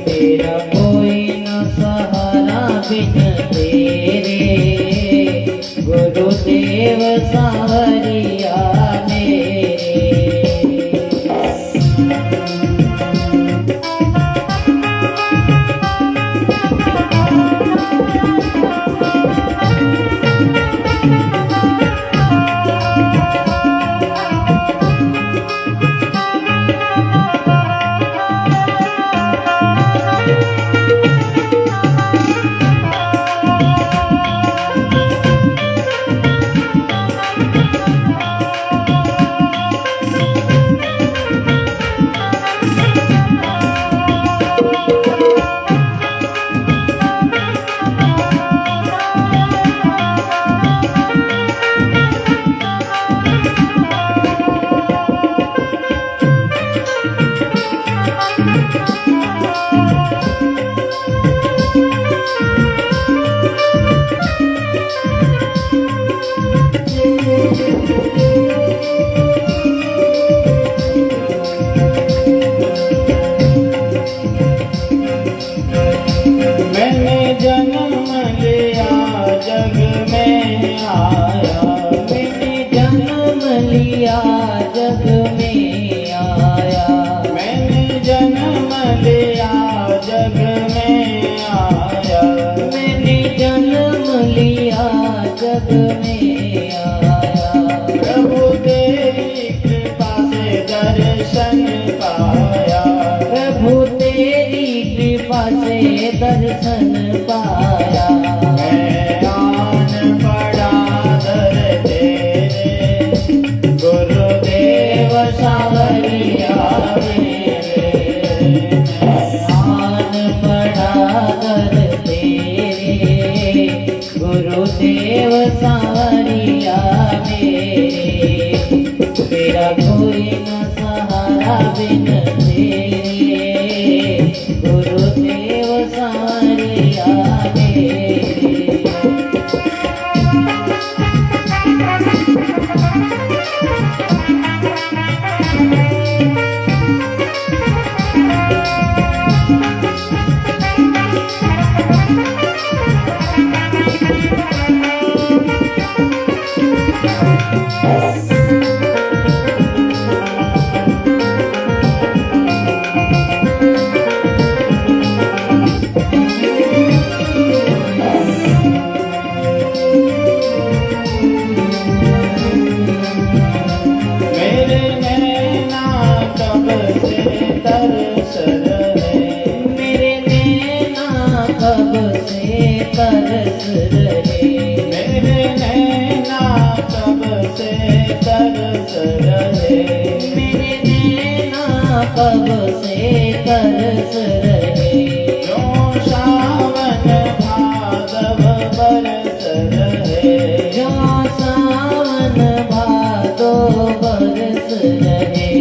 मेरा कोई न सहारा बिन तेरे, गुरुदेव सांवरिया मेरे। मैंने जन्म लिया जग में आया, मैंने जन्म लिया जग में आया। मैंने जन्म लिया जग में आया। मैंने जन्म लिया जग में आया। प्रभु तेरी कृपा से दर्शन पाया। प्रभु तेरी कृपा से दर्शन पाया। मैं आन पड़ा दर तेरे, गुरुदेव सांवरिया मेरे। आन पड़ा दर तेरे, गुरुदेव सांवरिया मेरे। तेरा कोई न सहारा बिन तेरे, गुरुदेव सांवरिया मेरे। मेरे नैना कब से तरस रहे। मेरे नैना कब से तरस रहे। मेरे नैना कब बरस रहे।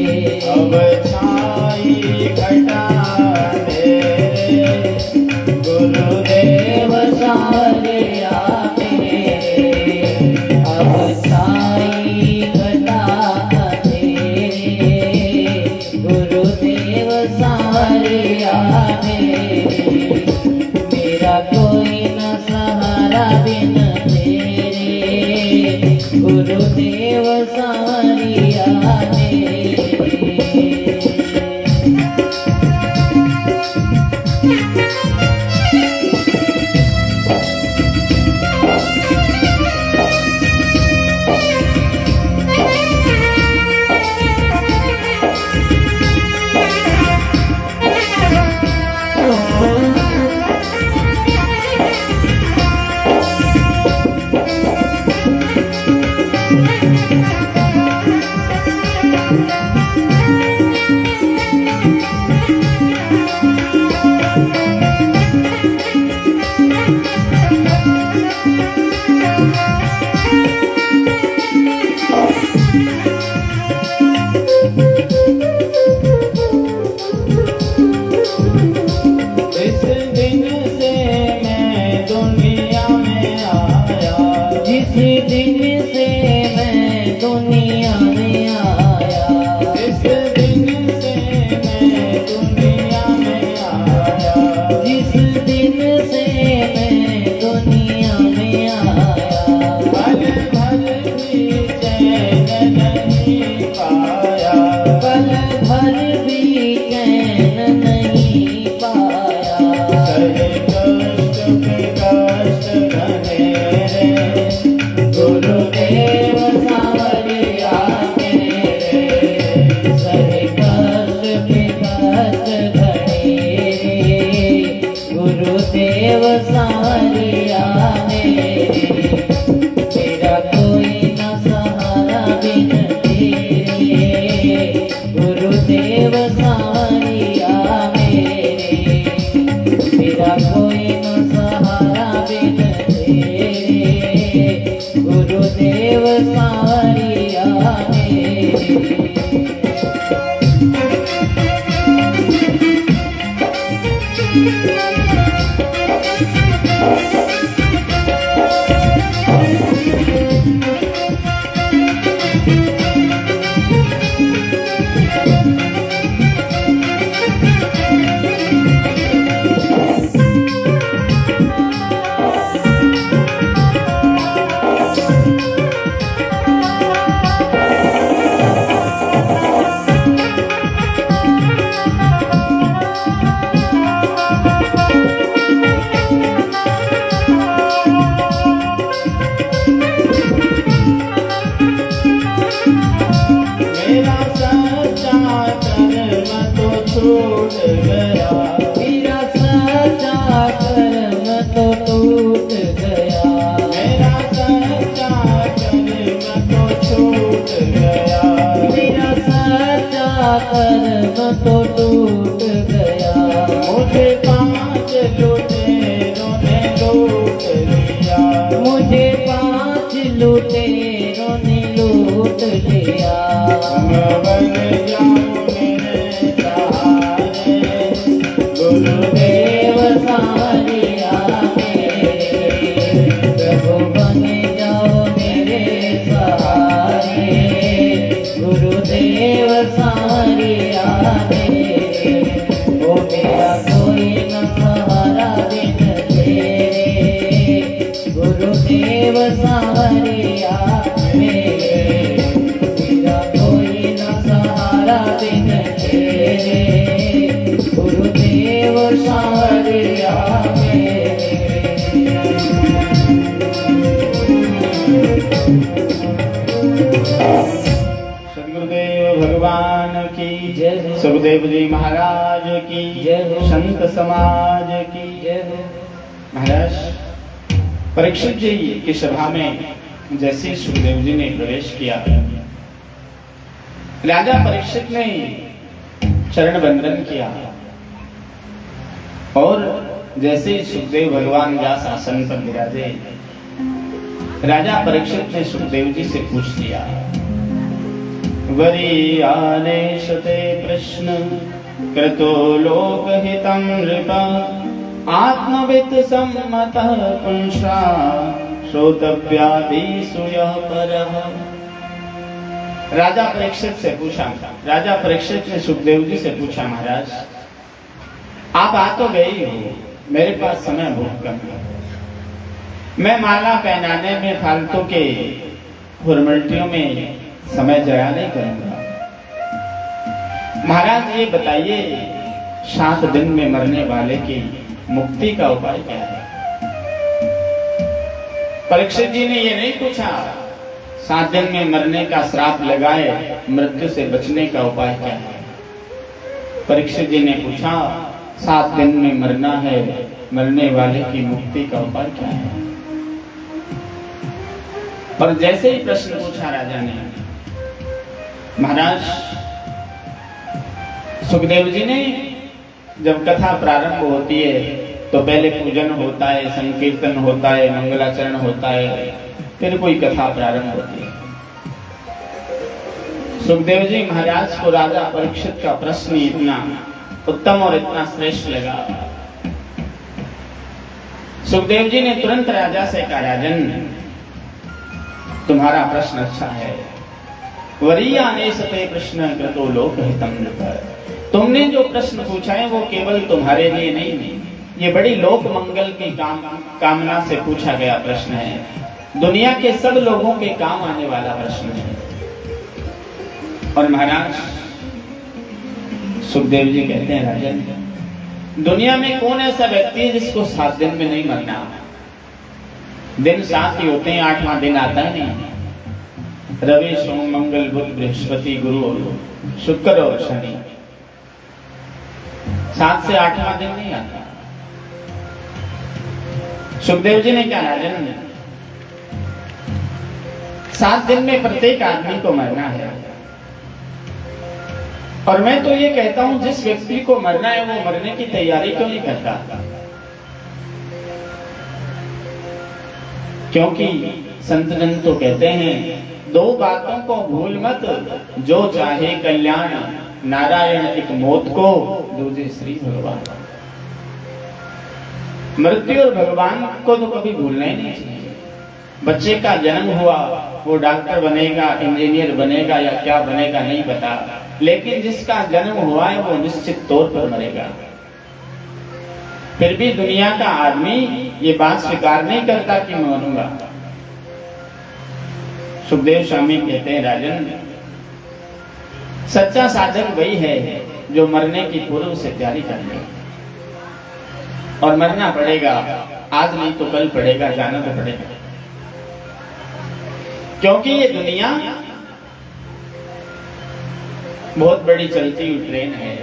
अब छाई घटा अंधेरे, गुरुदेव सारे आते, अब छाई घटा अंधेरे, गुरुदेव सारे आते। मेरा कोई न सहारा बिन तेरे, गुरुदेव सारे आते। सुखदेव जी महाराज की जय, संत समाज की जय। महाराज परीक्षित जी की सभा में जैसे सुखदेव जी ने प्रवेश किया, राजा परीक्षित ने चरण वंदन किया और जैसे सुखदेव भगवान व्यास आसन पर विराजे, राजा परीक्षित ने सुखदेव जी से पूछ लिया, वरीयाने शते प्रश्न कृतो लोकहितं नृप आत्मवित् सम्मतः पुंसा श्रोतव्यादिषु यः परः। राजा परीक्षित से पूछा, राजा परीक्षित ने सुखदेव जी से पूछा, महाराज आप आ तो गई हो, मेरे पास समय बहुत कम है, मैं माला पहनाने में फालतू के फॉर्मेलिटियों में समय जाया नहीं करूंगा। महाराज ये बताइए 7 दिन में मरने वाले की मुक्ति का उपाय क्या है? परीक्षित जी ने ये नहीं पूछा 7 दिन में मरने का श्राप लगाए मृत्यु से बचने का उपाय क्या है। परीक्षित जी ने पूछा 7 दिन में मरना है, मरने वाले की मुक्ति का उपाय क्या है। और जैसे ही प्रश्न पूछा राजा ने, महाराज सुखदेव जी ने जब कथा प्रारंभ होती है तो पहले पूजन होता है, संकीर्तन होता है, मंगलाचरण होता है, फिर कोई कथा प्रारंभ होती है। सुखदेव जी महाराज को राजा परीक्षित का प्रश्न इतना उत्तम और इतना श्रेष्ठ लगा। सुखदेव जी ने तुरंत राजा से कहा, राजन तुम्हारा प्रश्न अच्छा है। वरीयाने शते प्रश्न कृतो लोकहितं नृप। तुमने जो प्रश्न पूछा है वो केवल तुम्हारे लिए नहीं, ये बड़ी लोक मंगल की कामना से पूछा गया प्रश्न है, दुनिया के सब लोगों के काम आने वाला प्रश्न है। और महाराज सुखदेव जी कहते हैं, राजन दुनिया में कौन ऐसा व्यक्ति है जिसको 7 दिन में नहीं मरना? दिन 7 ही होते हैं, 8वां दिन आता है नहीं। रवि सोम मंगल बुध बृहस्पति गुरु शुक्र और शनि, 7 से 8वां दिन नहीं आता। सुखदेव जी ने क्या, राजन 7 दिन में प्रत्येक आदमी को मरना है। और मैं तो ये कहता हूं जिस व्यक्ति को मरना है वो मरने की तैयारी क्यों नहीं करता? क्योंकि संत जन तो कहते हैं 2 बातों को भूल मत, जो चाहे कल्याण, नारायण एक मौत को, दूसरे श्री भगवान। मृत्यु और भगवान को तो कभी भूलना ही नहीं चाहिए। बच्चे का जन्म हुआ, वो डॉक्टर बनेगा, इंजीनियर बनेगा या क्या बनेगा नहीं पता, लेकिन जिसका जन्म हुआ है वो निश्चित तौर पर मरेगा। फिर भी दुनिया का आदमी ये बात स्वीकार नहीं करता कि मैं मरूंगा। सुखदेव स्वामी कहते हैं, राजन सच्चा साधक वही है जो मरने की पूर्व से तैयारी कर ले। और मरना पड़ेगा, आज नहीं तो कल पड़ेगा, जाना तो पड़ेगा। क्योंकि ये दुनिया बहुत बड़ी चलती हुई ट्रेन है।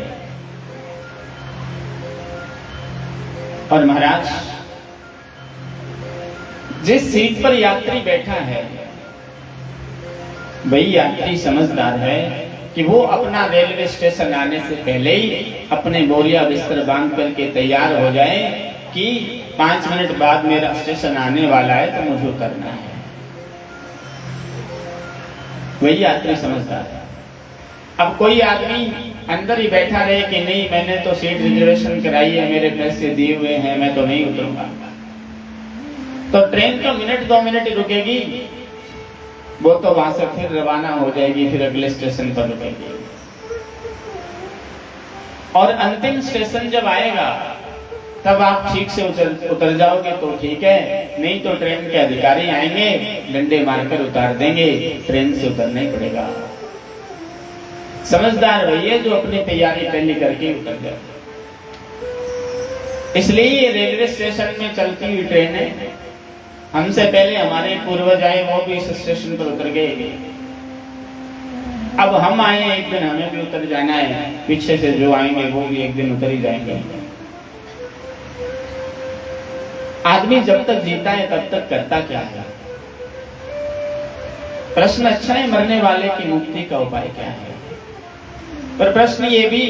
और महाराज जिस सीट पर यात्री बैठा है वही यात्री समझदार है कि वो अपना रेलवे स्टेशन आने से पहले ही अपने बोरिया बिस्तर बांध करके तैयार हो जाए कि 5 मिनट बाद मेरा स्टेशन आने वाला है तो मुझे उतरना है। वही यात्री समझदार है। अब कोई आदमी अंदर ही बैठा रहे कि नहीं मैंने तो सीट रिजर्वेशन कराई है, मेरे पैसे दिए हुए हैं, मैं तो नहीं उतरूंगा, तो ट्रेन तो मिनट 2 मिनट ही रुकेगी, वो तो वहां से फिर रवाना हो जाएगी, फिर अगले स्टेशन पर रुकेगी। और अंतिम स्टेशन जब आएगा तब आप ठीक से उतर जाओगे तो ठीक है, नहीं तो ट्रेन के अधिकारी आएंगे, डंडे मारकर उतार देंगे, ट्रेन से उतरना ही पड़ेगा। समझदार वही है जो अपनी तैयारी पहले करके उतर जाए। इसलिए ये रेलवे स्टेशन में चलती हुई ट्रेन है। हमसे पहले हमारे पूर्वज आए, वो भी इस स्टेशन पर उतर गए। अब हम आए, एक दिन हमें भी उतर जाना है, पीछे से जो आएंगे वो भी एक दिन उतर ही जाएंगे। आदमी जब तक जीता है तब तक करता क्या है? प्रश्न अच्छा है, मरने वाले की मुक्ति का उपाय क्या है? पर प्रश्न ये भी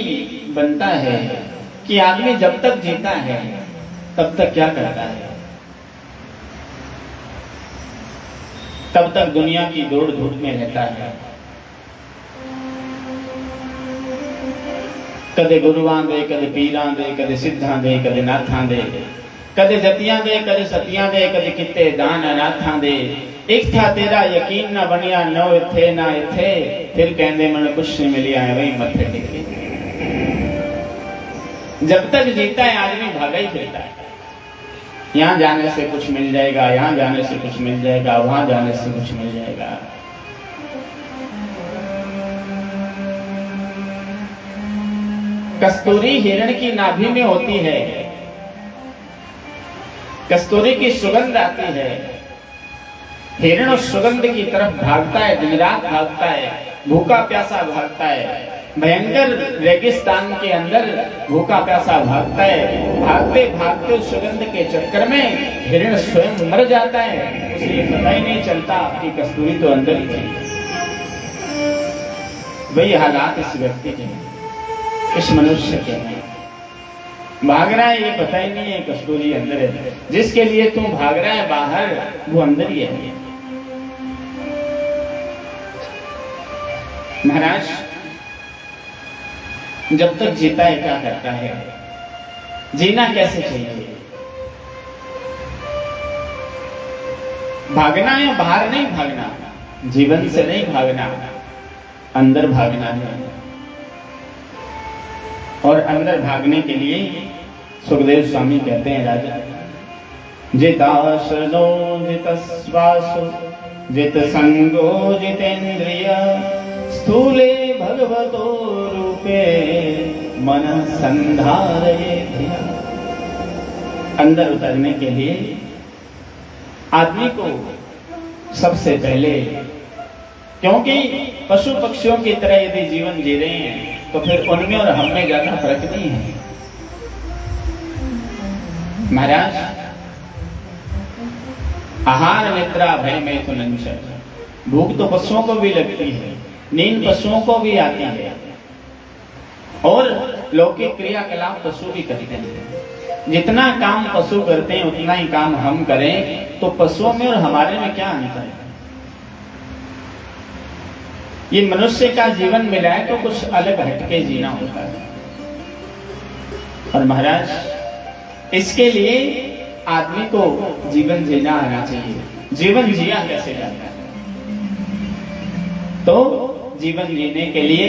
बनता है कि आदमी जब तक जीता है तब तक क्या करता है? तब तक दुनिया की दौड़ धूप में रहता है। कदे गुरुआं दे, कदे पीरां दे, कदे सिद्धां दे, कदे नाथां दे, कदे जतियां दे, कदे सतियां दे, कदे किते दान अनाथां दे। एक था तेरा यकीन ना बनिया, नो इथे ना इथे, फिर कहंदे मन कुछ नहीं मिलिया है वही मत्थे टेके। जब तक जीता है आदमी भागा ही फिरता है। यहाँ जाने से कुछ मिल जाएगा, यहाँ जाने से कुछ मिल जाएगा, वहां जाने से कुछ मिल जाएगा। कस्तूरी हिरण की नाभि में होती है, कस्तूरी की सुगंध आती है, हिरण उस सुगंध की तरफ भागता है, दिन रात भागता है, भूखा प्यासा भागता है, भयंकर रेगिस्तान के अंदर भूखा प्यासा भागता है। भागते भागते उस सुगंध के चक्कर में हिरण स्वयं मर जाता है, उसे ये पता ही नहीं चलता कि कस्तूरी तो अंदर ही थी। वही हालात इस व्यक्ति के, इस मनुष्य के हैं। भाग रहा है ये पता ही नहीं है कस्तूरी अंदर है, जिसके लिए तू भाग रहा है बाहर वो अंदर ही है। महाराज जब तक जीता है क्या करता है, जीना कैसे चाहिए? भागना है, बाहर नहीं भागना, जीवन से नहीं भागना, अंदर भागना है। और अंदर भागने के लिए सुखदेव स्वामी कहते हैं, राजा जिताशनो जितश्वासो जित संगो जितेन्द्रिय स्थूले भगवतो रूपे मन संधारये धिया। अंदर उतरने के लिए आदमी को सबसे पहले, क्योंकि पशु पक्षियों की तरह यदि जीवन जी रहे हैं तो फिर उनमें और हम में ज्यादा फर्क नहीं है। महाराज आहार निद्रा भय मैथुनंच, भूख तो पशुओं को भी लगती है, नींद पशुओं को भी आती है, और लौकिक क्रियाकलाप पशु भी करते हैं। जितना काम पशु करते हैं उतना ही काम हम करें तो पशुओं में और हमारे में क्या अंतर है? ये मनुष्य का जीवन मिला है तो कुछ अलग हटके जीना होता है। और महाराज इसके लिए आदमी को जीवन जीना आना चाहिए। जीवन जिया कैसे जाता है? तो जीवन जीने के लिए